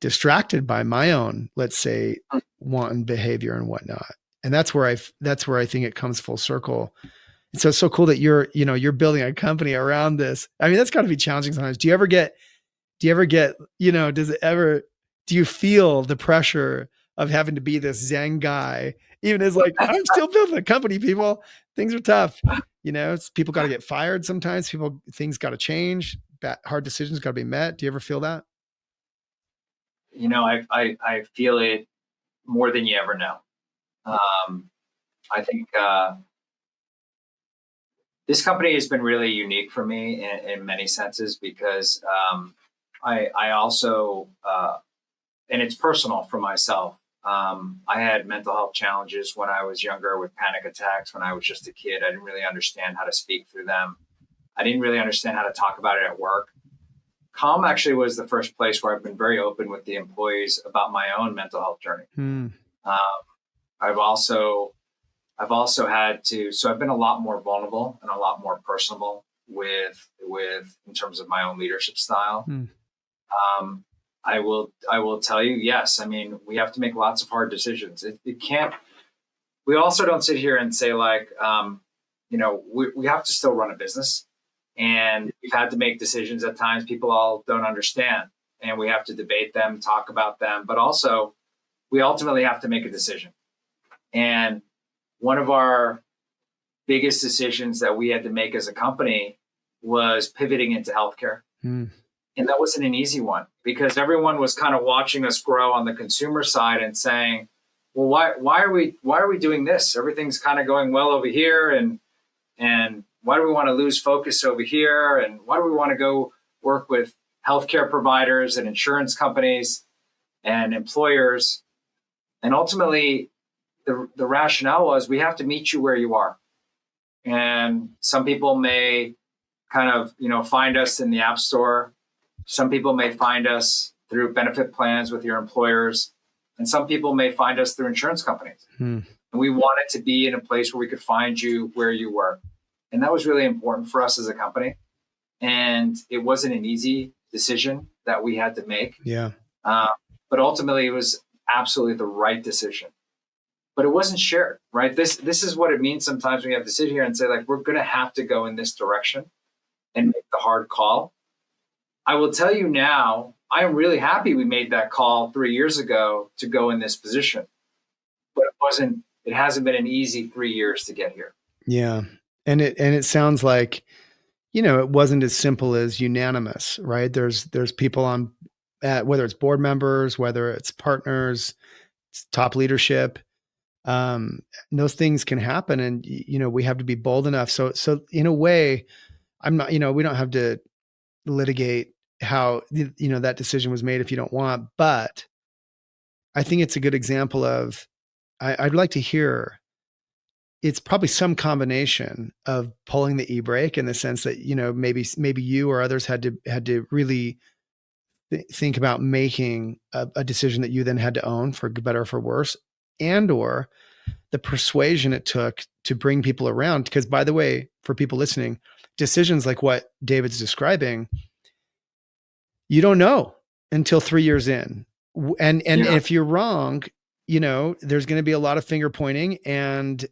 distracted by my own, let's say, wanton behavior and whatnot. And that's where I think it comes full circle. And so it's so cool that you're building a company around this. I mean, that's got to be challenging sometimes. Do you ever get, do you feel the pressure of having to be this Zen guy, even as like, I'm still building a company, people, things are tough. People got to get fired sometimes. Things got to change. Hard decisions got to be met. Do you ever feel that? I feel it more than you ever know. I think this company has been really unique for me in many senses, because I also, and it's personal for myself. I had mental health challenges when I was younger, with panic attacks when I was just a kid. I didn't really understand how to speak through them. I didn't really understand how to talk about it at work. Calm actually was the first place where I've been very open with the employees about my own mental health journey. I've also had to, so I've been a lot more vulnerable and a lot more personable with in terms of my own leadership style. I will tell you, yes. I mean, we have to make lots of hard decisions. It can't, we also don't sit here and say like, we have to still run a business, And we've had to make decisions at times people all don't understand. And we have to debate them, talk about them, but also we ultimately have to make a decision. And one of our biggest decisions that we had to make as a company was pivoting into healthcare. And that wasn't an easy one because everyone was kind of watching us grow on the consumer side and saying, well, why are we doing this? Everything's kind of going well over here. And why do we want to lose focus over here? And why do we want to go work with healthcare providers and insurance companies and employers? And ultimately, the rationale was we have to meet you where you are. And some people may kind of, find us in the App Store. Some people may find us through benefit plans with your employers. And some people may find us through insurance companies. And we wanted to be in a place where we could find you where you were. And that was really important for us as a company. And it wasn't an easy decision that we had to make. Yeah. But ultimately, it was absolutely the right decision. But it wasn't shared, right? This is what it means sometimes when you have to sit here and say, like, we're going to have to go in this direction and make the hard call. I will tell you now, I am really happy we made that call 3 years ago to go in this position. But it hasn't been an easy 3 years to get here. Yeah. And it sounds like, it wasn't as simple as unanimous, right? There's people on, whether it's board members, whether it's partners, it's top leadership, those things can happen. And, we have to be bold enough. So in a way, I'm not, we don't have to litigate how, that decision was made if you don't want, but I think it's a good example of, I'd like to hear, it's probably some combination of pulling the e-brake in the sense that, maybe you or others had to really think about making a decision that you then had to own for better or for worse, and or the persuasion it took to bring people around. Because by the way, for people listening, decisions like what David's describing, you don't know until 3 years in. And if you're wrong, there's going to be a lot of finger pointing and,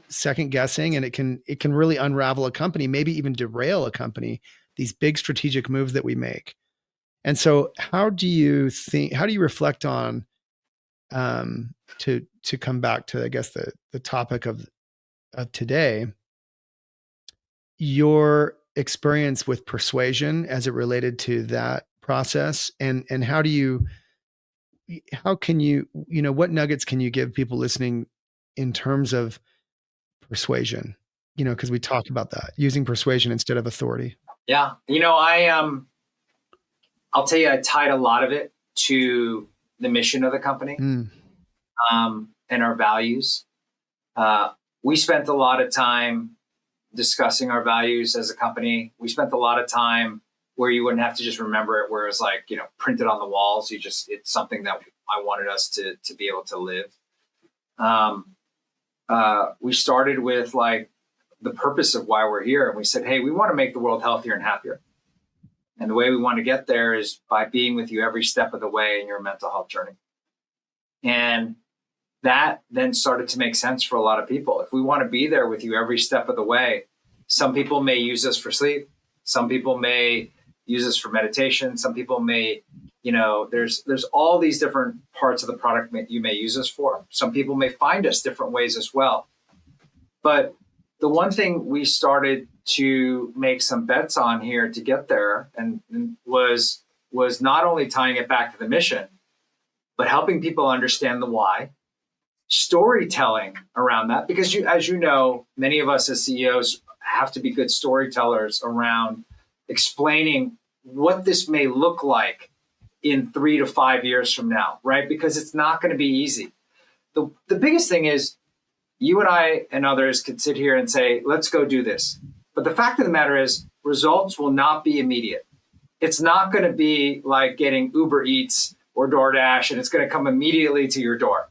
second guessing, and it can really unravel a company, maybe even derail a company, these big strategic moves that we make. And so how do you reflect on, to come back to, I guess, the topic of today, your experience with persuasion as it related to that process, and how can you, what nuggets can you give people listening in terms of persuasion? Because we talked about that, using persuasion instead of authority. Yeah. I'll tell you, I tied a lot of it to the mission of the company, and our values. We spent a lot of time discussing our values as a company. We spent a lot of time where you wouldn't have to just remember it, where it's like, printed on the walls. It's something that I wanted us to be able to live. We started with like the purpose of why we're here. And we said, hey, we want to make the world healthier and happier. And the way we want to get there is by being with you every step of the way in your mental health journey. And that then started to make sense for a lot of people. If we want to be there with you every step of the way, some people may use us for sleep. Some people may use us for meditation. Some people may, there's all these different parts of the product that you may use us for. Some people may find us different ways as well. But the one thing we started to make some bets on here to get there and was not only tying it back to the mission, but helping people understand the why, storytelling around that, because as you know, many of us as CEOs have to be good storytellers around explaining what this may look like in 3 to 5 years from now, right? Because it's not going to be easy. The biggest thing is you and I and others could sit here and say, let's go do this. But the fact of the matter is results will not be immediate. It's not going to be like getting Uber Eats or DoorDash and it's going to come immediately to your door.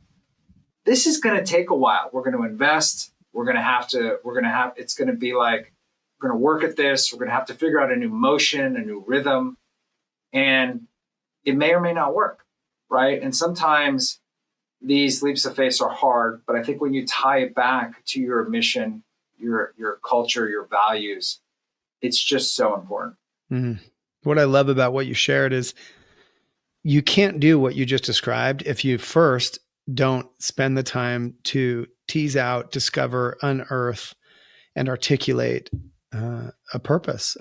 This is going to take a while. We're going to invest. It's going to be like, we're going to work at this. We're going to have to figure out a new motion, a new rhythm, and it may or may not work, right? And sometimes these leaps of faith are hard, but I think when you tie it back to your mission, your culture, your values. It's just so important. Mm. What I love about what you shared is you can't do what you just described if you first don't spend the time to tease out, discover, unearth, and articulate a purpose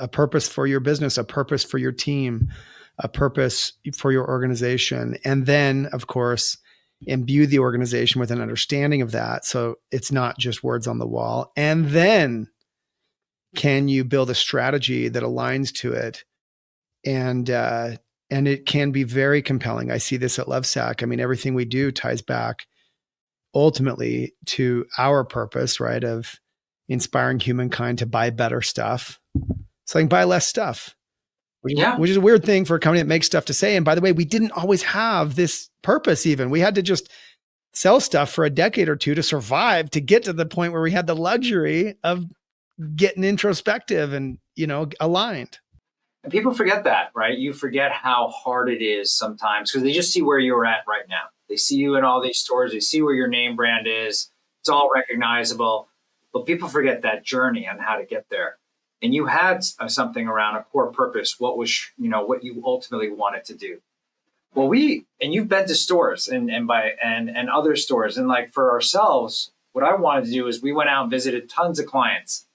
for your business, a purpose for your team, a purpose for your organization. And then, of course, imbue the organization with an understanding of that. So it's not just words on the wall. And then can you build a strategy that aligns to it? And it can be very compelling. I see this at Lovesac. I mean, everything we do ties back ultimately to our purpose, right? Of inspiring humankind to buy better stuff so they can buy less stuff, which is a weird thing for a company that makes stuff to say. And by the way, we didn't always have this purpose even. We had to just sell stuff for a decade or two to survive, to get to the point where we had the luxury of getting introspective and, aligned. And people forget that, right? You forget how hard it is sometimes because they just see where you're at right now. They see you in all these stores. They see where your name brand is. It's all recognizable. But people forget that journey on how to get there. And you had something around a core purpose. What was, what you ultimately wanted to do. Well, and you've been to stores and other stores. And like for ourselves, what I wanted to do is we went out and visited tons of clients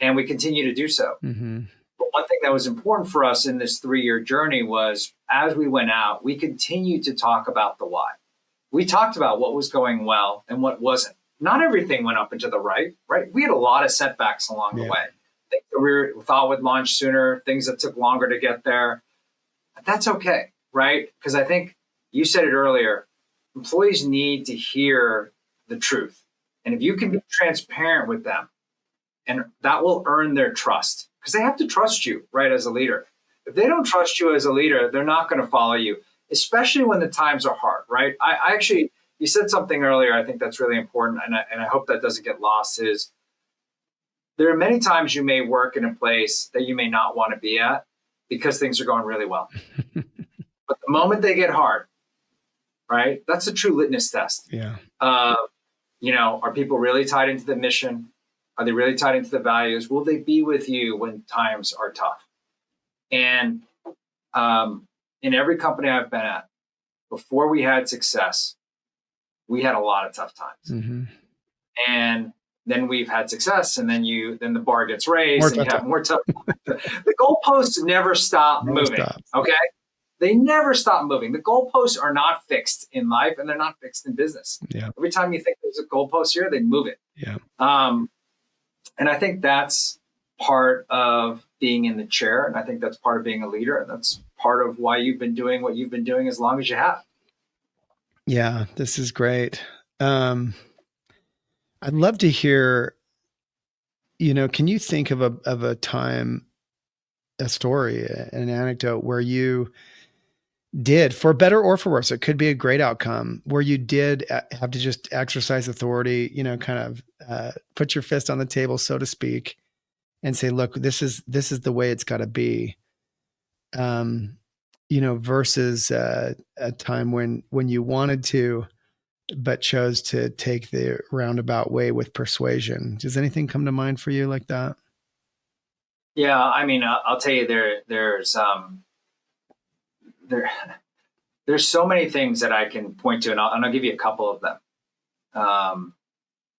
and we continue to do so. Mm-hmm. But one thing that was important for us in this 3-year journey was as we went out, we continued to talk about the why. We talked about what was going well and what wasn't. Not everything went up and to the right? We had a lot of setbacks along the way. Things that we thought would launch sooner, things that took longer to get there. But that's okay, right? Because I think you said it earlier, employees need to hear the truth. And if you can be transparent with them, and that will earn their trust because they have to trust you, right, as a leader. If they don't trust you as a leader, they're not going to follow you, especially when the times are hard, right? I actually, you said something earlier, I think that's really important, and I hope that doesn't get lost, is there are many times you may work in a place that you may not want to be at because things are going really well. But the moment they get hard, right, that's a true litmus test. Yeah. Are people really tied into the mission? Are they really tied into the values? Will they be with you when times are tough? And in every company I've been at, before we had success, we had a lot of tough times. Mm-hmm. And then we've had success, and then the bar gets raised, and you have more tough times. The goalposts never stop moving. Okay, they never stop moving. The goalposts are not fixed in life, and they're not fixed in business. Yeah. Every time you think there's a goalpost here, they move it. Yeah. And I think that's part of being in the chair. And I think that's part of being a leader. And that's part of why you've been doing what you've been doing as long as you have. Yeah, this is great. I'd love to hear, can you think of a time, a story, an anecdote where you did, for better or for worse, it could be a great outcome, where you did have to just exercise authority, kind of put your fist on the table, so to speak, and say, look, this is the way it's got to be, versus a time when you wanted to, but chose to take the roundabout way with persuasion. Does anything come to mind for you like that? Yeah, I mean, I'll tell you, there's so many things that I can point to, and I'll give you a couple of them,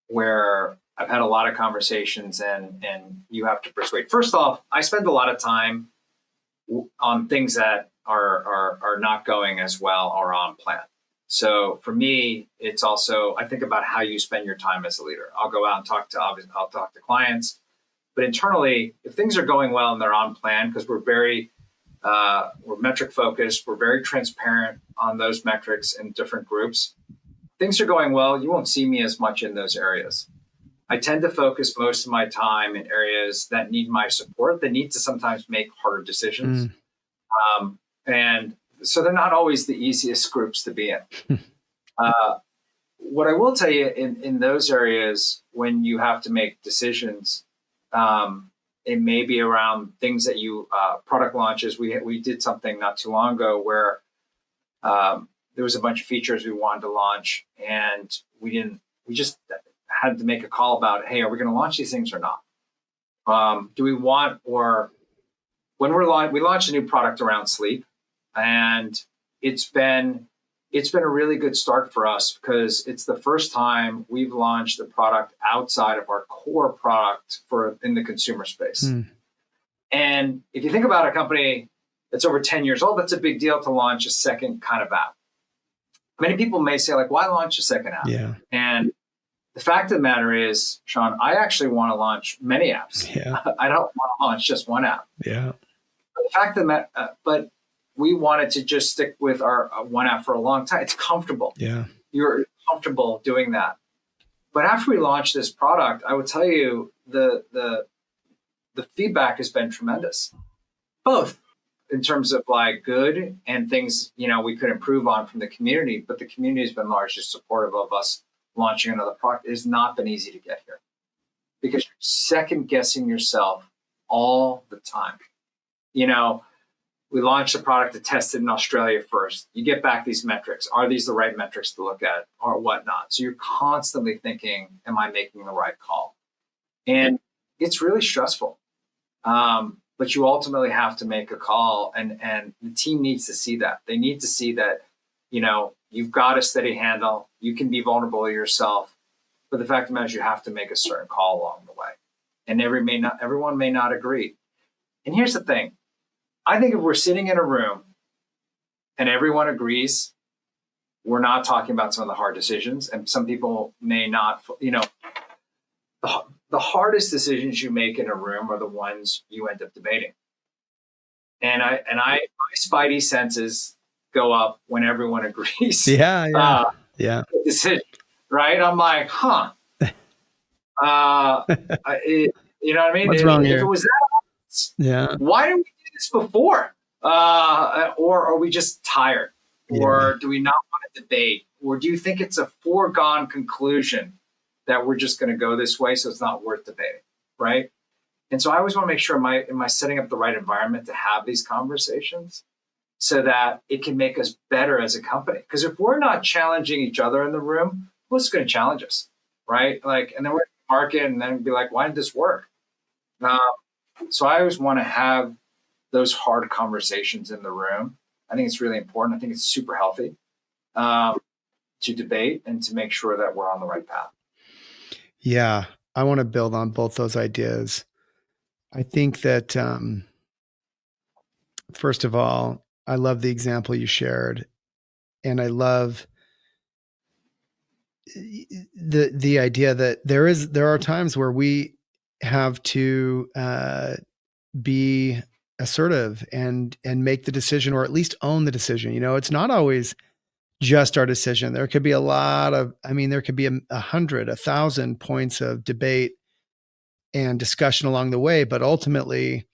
where I've had a lot of conversations and you have to persuade. First off, I spend a lot of time on things that are not going as well or on plan. So for me, it's also, I think about how you spend your time as a leader. I'll go out and I'll talk to clients, but internally, if things are going well and they're on plan, because we're metric focused, we're very transparent on those metrics in different groups. Things are going well, you won't see me as much in those areas. I tend to focus most of my time in areas that need my support, that need to sometimes make harder decisions. And so they're not always the easiest groups to be in. What I will tell you in those areas, when you have to make decisions, it may be around things that product launches. We did something not too long ago where there was a bunch of features we wanted to launch, and we just had to make a call about, hey, are we going to launch these things or not? Do we want, or when we launched a new product around sleep, and it's been a really good start for us because it's the first time we've launched a product outside of our core product in the consumer space. And if you think about a company that's over 10 years old, that's a big deal to launch a second kind of app. Many people may say, like, why launch a second app? Yeah. And the fact of the matter is, Shawn, I actually want to launch many apps. Yeah. I don't want to launch just one app. Yeah. But the fact of the but we wanted to just stick with our one app for a long time. It's comfortable. Yeah. You're comfortable doing that. But after we launched this product, I would tell you the feedback has been tremendous, both in terms of like good and things, we could improve on from the community, but the community has been largely supportive of us launching another product. It has not been easy to get here because you're second guessing yourself all the time. We launched a product to test it in Australia first. You get back these metrics. Are these the right metrics to look at or whatnot? So you're constantly thinking, am I making the right call? And it's really stressful. But you ultimately have to make a call, and the team needs to see that. They need to see that, you've got a steady handle. You can be vulnerable yourself. But the fact of the matter is you have to make a certain call along the way. And everyone may not agree. And here's the thing. I think if we're sitting in a room and everyone agrees, we're not talking about some of the hard decisions. And some people may not, the hardest decisions you make in a room are the ones you end up debating. And my spidey senses go up when everyone agrees. Yeah. Decision, right? I'm like, you know what I mean? What's wrong here? If it was that, why didn't we do this before? Or are we just tired? Or do we not want to debate? Or do you think it's a foregone conclusion that we're just going to go this way, so it's not worth debating, right? And so I always want to make sure, am I setting up the right environment to have these conversations so that it can make us better as a company? Because if we're not challenging each other in the room, who's going to challenge us, right? Like, and then we're in the market, and then be like, why did this work? So I always want to have those hard conversations in the room. I think it's really important. I think it's super healthy to debate and to make sure that we're on the right path. Yeah, I want to build on both those ideas. I think that, first of all, I love the example you shared, and I love the idea that there are times where we have to be assertive and make the decision, or at least own the decision. It's not always just our decision. There could be there could be 100, 1,000 points of debate and discussion along the way, but ultimately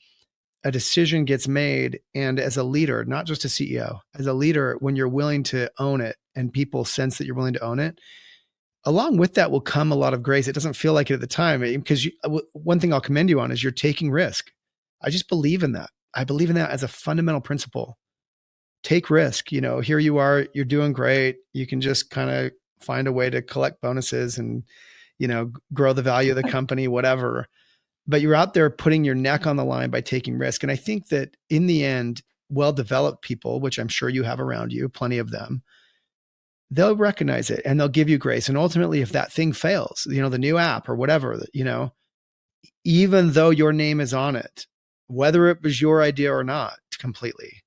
a decision gets made. And as a leader, not just a CEO, as a leader, when you're willing to own it and people sense that you're willing to own it, along with that will come a lot of grace. It doesn't feel like it at the time, because one thing I'll commend you on is you're taking risk. I just believe in that. I believe in that as a fundamental principle. Take risk. Here you are, you're doing great. You can just kind of find a way to collect bonuses and, grow the value of the company, whatever. But you're out there putting your neck on the line by taking risk. And I think that in the end, well-developed people, which I'm sure you have around you, plenty of them, they'll recognize it and they'll give you grace. And ultimately, if that thing fails, the new app or whatever, even though your name is on it, whether it was your idea or not completely,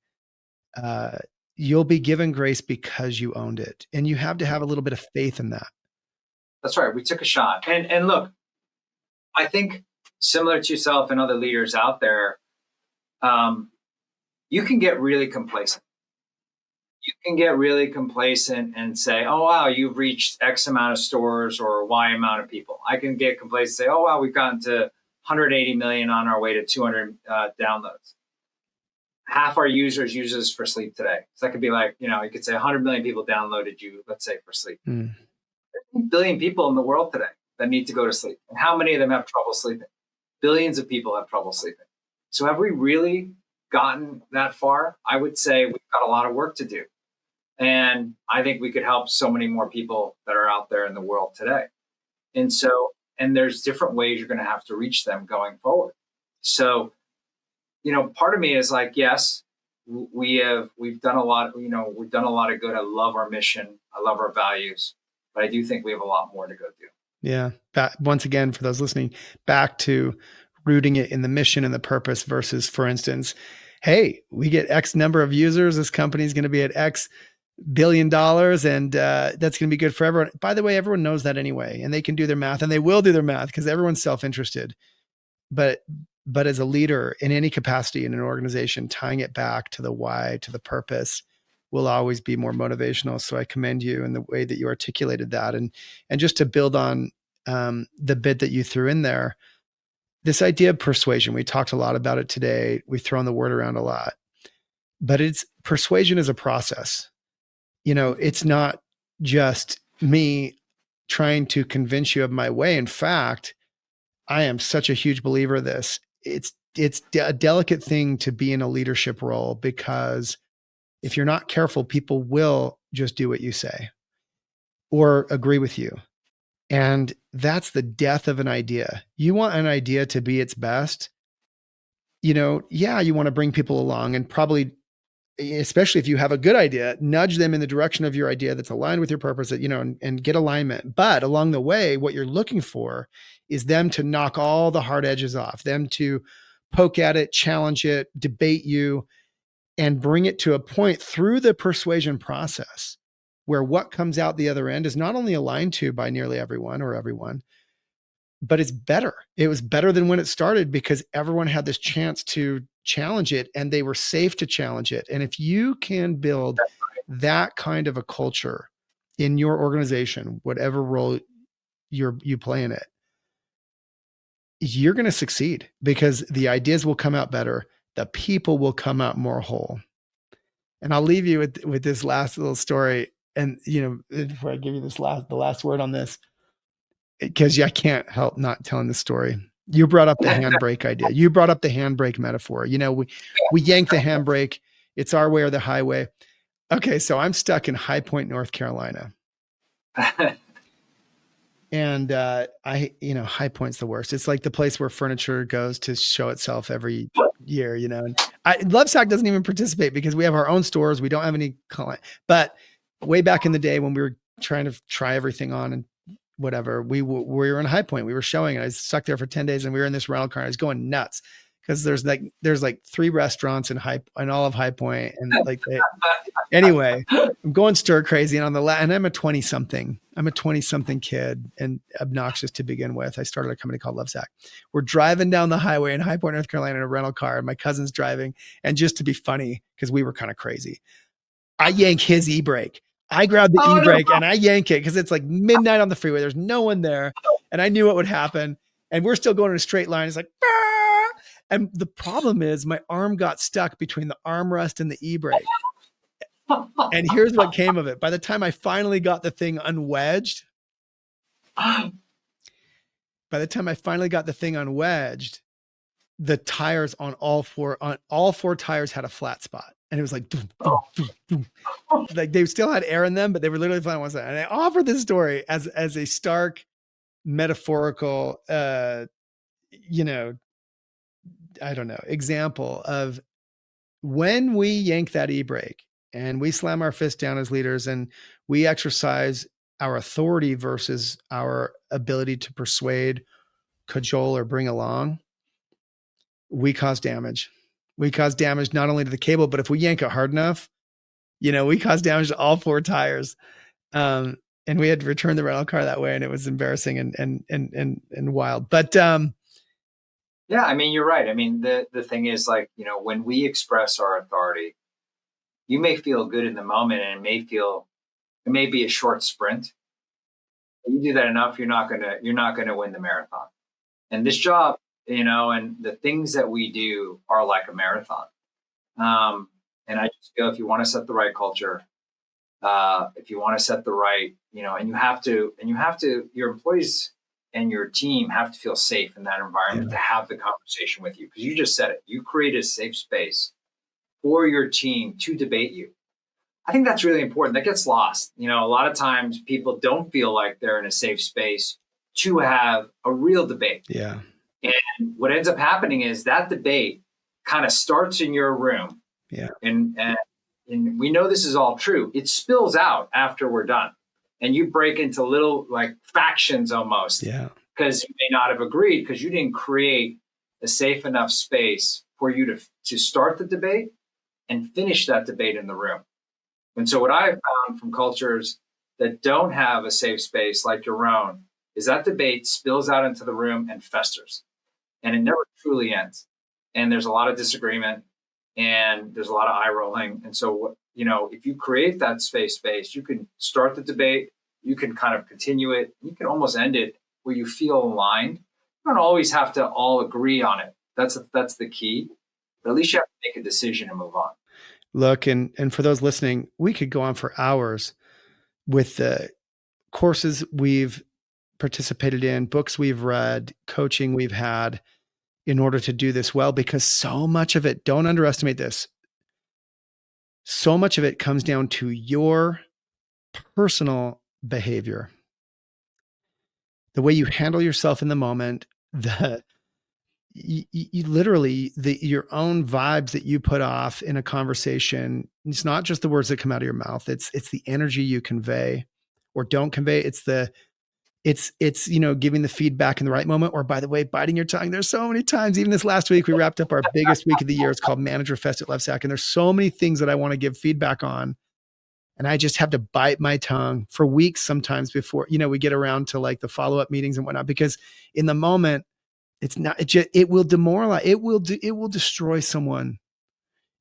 you'll be given grace because you owned it. And you have to have a little bit of faith in that. That's right. We took a shot. And look, I think similar to yourself and other leaders out there, you can get really complacent. You can get really complacent and say, oh, wow, you've reached X amount of stores or Y amount of people. I can get complacent and say, oh, wow, we've gotten to 180 million on our way to 200 downloads. Half our users use us for sleep today. So that could be like, you could say 100 million people downloaded you, let's say, for sleep. There's 1 billion people in the world today that need to go to sleep. And how many of them have trouble sleeping? Billions of people have trouble sleeping. So have we really gotten that far? I would say we've got a lot of work to do. And I think we could help so many more people that are out there in the world today. And so, and there's different ways you're going to have to reach them going forward. So, part of me is like, yes, we've done a lot, we've done a lot of good. I love our mission. I love our values, but I do think we have a lot more to go do. Yeah. Once again, for those listening, back to rooting it in the mission and the purpose versus, for instance, hey, we get X number of users. This company is going to be at X $1 billion, and that's going to be good for everyone. By the way, everyone knows that anyway, and they can do their math, and they will do their math because everyone's self-interested. But as a leader in any capacity in an organization, tying it back to the why, to the purpose, will always be more motivational. So I commend you in the way that you articulated that. And just to build on the bit that you threw in there, this idea of persuasion, we talked a lot about it today. We've thrown the word around a lot, but persuasion is a process. It's not just me trying to convince you of my way. In fact, I am such a huge believer of this. It's a delicate thing to be in a leadership role, because if you're not careful, people will just do what you say or agree with you. And that's the death of an idea. You want an idea to be its best. You want to bring people along, and probably, especially if you have a good idea, nudge them in the direction of your idea that's aligned with your purpose, and get alignment. But along the way, what you're looking for is them to knock all the hard edges off, them to poke at it, challenge it, debate you, and bring it to a point through the persuasion process where what comes out the other end is not only aligned to by nearly everyone, but it's better. It was better than when it started because everyone had this chance to challenge it, and they were safe to challenge it. And if you can build that kind of a culture in your organization, whatever role you play in it, you're going to succeed because the ideas will come out better. The people will come out more whole. And I'll leave you with this last little story. And, before I give you the last word on this, because I can't help not telling the story. You brought up the handbrake idea. You brought up the handbrake metaphor. We yank the handbrake. It's our way or the highway. Okay, so I'm stuck in High Point, North Carolina. And High Point's the worst. It's like the place where furniture goes to show itself every year, And Lovesac doesn't even participate because we have our own stores. We don't have any client. But way back in the day when we were trying to try everything on and whatever, we were in High Point. We were showing it. I was stuck there for 10 days, and we were in this rental car. I was going nuts because there's like 3 restaurants in all of High Point, and anyway, I'm going stir crazy. And and I'm a 20-something. I'm a 20-something kid and obnoxious to begin with. I started a company called Lovesac. We're driving down the highway in High Point, North Carolina, in a rental car, and my cousin's driving. And just to be funny, because we were kind of crazy, I yank his e-brake. I grab the e-brake and I yank it because it's like midnight on the freeway. There's no one there. And I knew what would happen. And we're still going in a straight line. It's like, bah! And the problem is my arm got stuck between the armrest and the e-brake. And here's what came of it. By the time I finally got the thing unwedged, the tires on all four tires had a flat spot. And it was like, doom, doom, doom, doom. Like they still had air in them, but they were literally flat on one side. And I offered this story as a stark metaphorical, I don't know, example of when we yank that e-brake and we slam our fist down as leaders and we exercise our authority versus our ability to persuade, cajole, or bring along, we cause damage. We cause damage not only to the cable, but if we yank it hard enough, we cause damage to all 4 tires. And we had to return the rental car that way, and it was embarrassing and wild. But yeah, I mean, you're right. I mean, the thing is, like, when we express our authority, you may feel good in the moment, and it may be a short sprint. You do that enough, you're not gonna win the marathon. And this job, and the things that we do are like a marathon. And I just feel if you want to set the right culture, if you want to set the right, and you have to, your employees and your team have to feel safe in that environment to have the conversation with you. Because you just said it, you create a safe space for your team to debate you. I think that's really important. That gets lost. A lot of times people don't feel like they're in a safe space to have a real debate. Yeah. And what ends up happening is that debate kind of starts in your room. Yeah. And we know this is all true. It spills out after we're done. And you break into little like factions almost. Yeah. Because you may not have agreed because you didn't create a safe enough space for you to start the debate and finish that debate in the room. And so what I have found from cultures that don't have a safe space like your own is that debate spills out into the room and festers. And it never truly ends. And there's a lot of disagreement and there's a lot of eye rolling. And so, if you create that space, you can start the debate, you can kind of continue it, you can almost end it where you feel aligned. You don't always have to all agree on it. That's the key. But at least you have to make a decision and move on. Look, and for those listening, we could go on for hours with the courses we've participated in, books we've read, coaching we've had in order to do this well, because so much of it, don't underestimate this, so much of it comes down to your personal behavior, the way you handle yourself in the moment, you literally your own vibes that you put off in a conversation. It's not just the words that come out of your mouth. It's the energy you convey or don't convey. It's giving the feedback in the right moment, or by the way, biting your tongue. There's so many times, even this last week, we wrapped up our biggest week of the year. It's called Manager Fest at Lovesack. And there's so many things that I want to give feedback on. And I just have to bite my tongue for weeks sometimes before, we get around to like the follow-up meetings and whatnot, because in the moment, it will demoralize, it will destroy someone.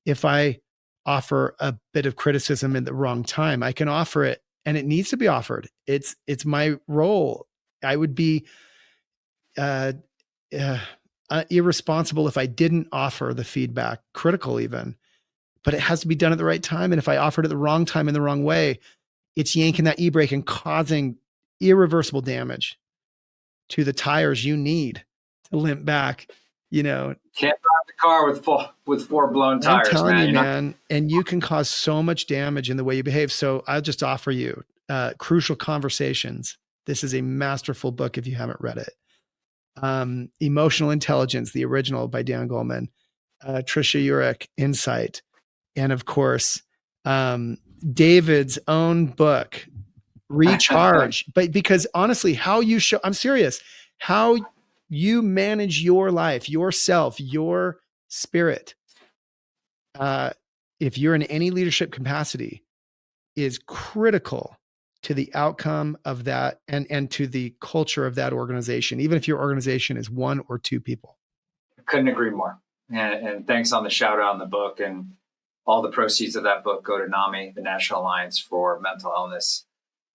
If I offer a bit of criticism in the wrong time, I can offer it and it needs to be offered. It's my role. I would be irresponsible if I didn't offer the feedback, critical even, but it has to be done at the right time. And if I offered it the wrong time in the wrong way, it's yanking that e-brake and causing irreversible damage to the tires you need to limp back. Can't drive the car with four blown tires. I'm telling you, man, and you can cause so much damage in the way you behave. So I'll just offer you Crucial Conversations. This is a masterful book if you haven't read it. Emotional Intelligence, the original by Dan Goleman, Trisha Urich, Insight, and of course, David's own book, Recharge. But because honestly, I'm serious, how you manage your life, yourself, your spirit, if you're in any leadership capacity, is critical to the outcome of that and to the culture of that organization, even if your organization is one or two people. I couldn't agree more. And thanks on the shout out on the book. And all the proceeds of that book go to NAMI, the National Alliance for Mental Illness.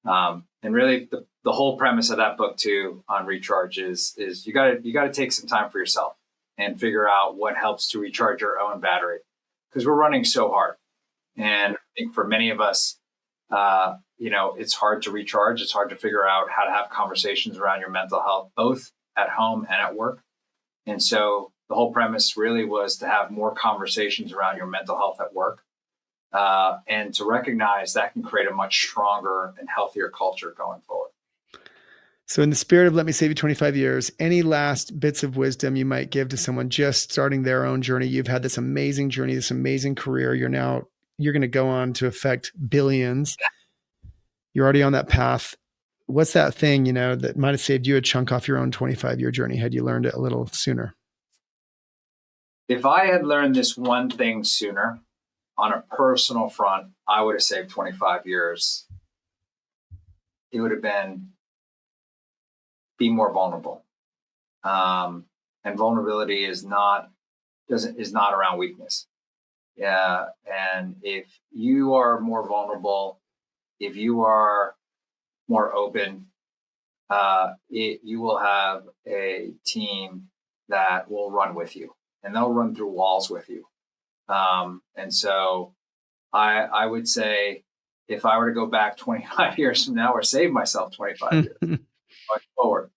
And really the whole premise of that book too on Recharge is you gotta take some time for yourself and figure out what helps to recharge your own battery, because we're running so hard. And I think for many of us, it's hard to recharge. It's hard to figure out how to have conversations around your mental health, both at home and at work. And so the whole premise really was to have more conversations around your mental health at work, and to recognize that can create a much stronger and healthier culture going forward. So in the spirit of let me save you 25 years, any last bits of wisdom you might give to someone just starting their own journey? You've had this amazing journey, this amazing career. You're going to go on to affect billions. You're already on that path. What's that thing, that might've saved you a chunk off your own 25-year journey had you learned it a little sooner? If I had learned this one thing sooner on a personal front, I would have saved 25 years. It would have been be more vulnerable. And vulnerability is not around weakness. Yeah. And if you are more vulnerable, if you are more open, you will have a team that will run with you, and they'll run through walls with you. And so I would say, if I were to go back 25 years from now, or save myself 25 years going forward,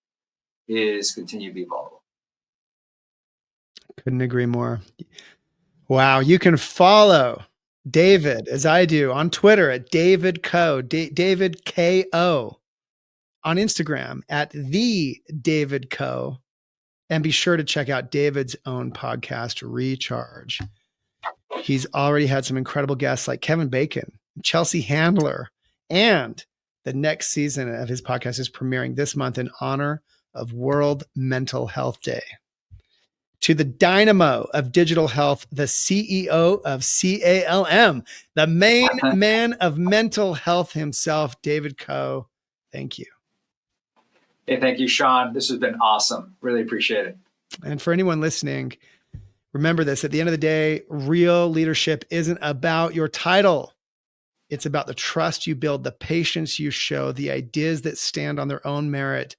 is continue to be vulnerable. Couldn't agree more. Wow. You can follow David, as I do, on Twitter at David Ko, David Ko. on Instagram at the David Co. And be sure to check out David's own podcast, Recharge. He's already had some incredible guests like Kevin Bacon, Chelsea Handler, and the next season of his podcast is premiering this month in honor of World Mental Health Day. To the dynamo of digital health, the CEO of CALM, the main man of mental health himself, David Co. Thank you. Hey, thank you, Shawn. This has been awesome. Really appreciate it. And for anyone listening, remember this, at the end of the day, real leadership isn't about your title. It's about the trust you build, the patience you show, the ideas that stand on their own merit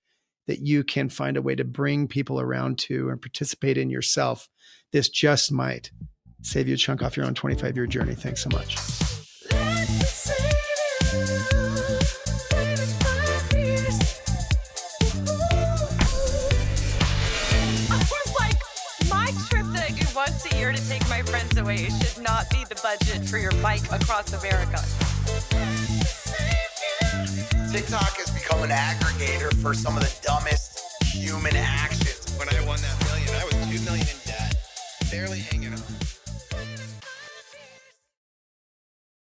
that you can find a way to bring people around to and participate in yourself. This just might save you a chunk off your own 25-year journey. Thanks so much. Once a year to take my friends away should not be the budget for your bike across America. TikTok has become an aggregator for some of the dumbest human actions. When I won that million, I was $2 million in debt, barely hanging on.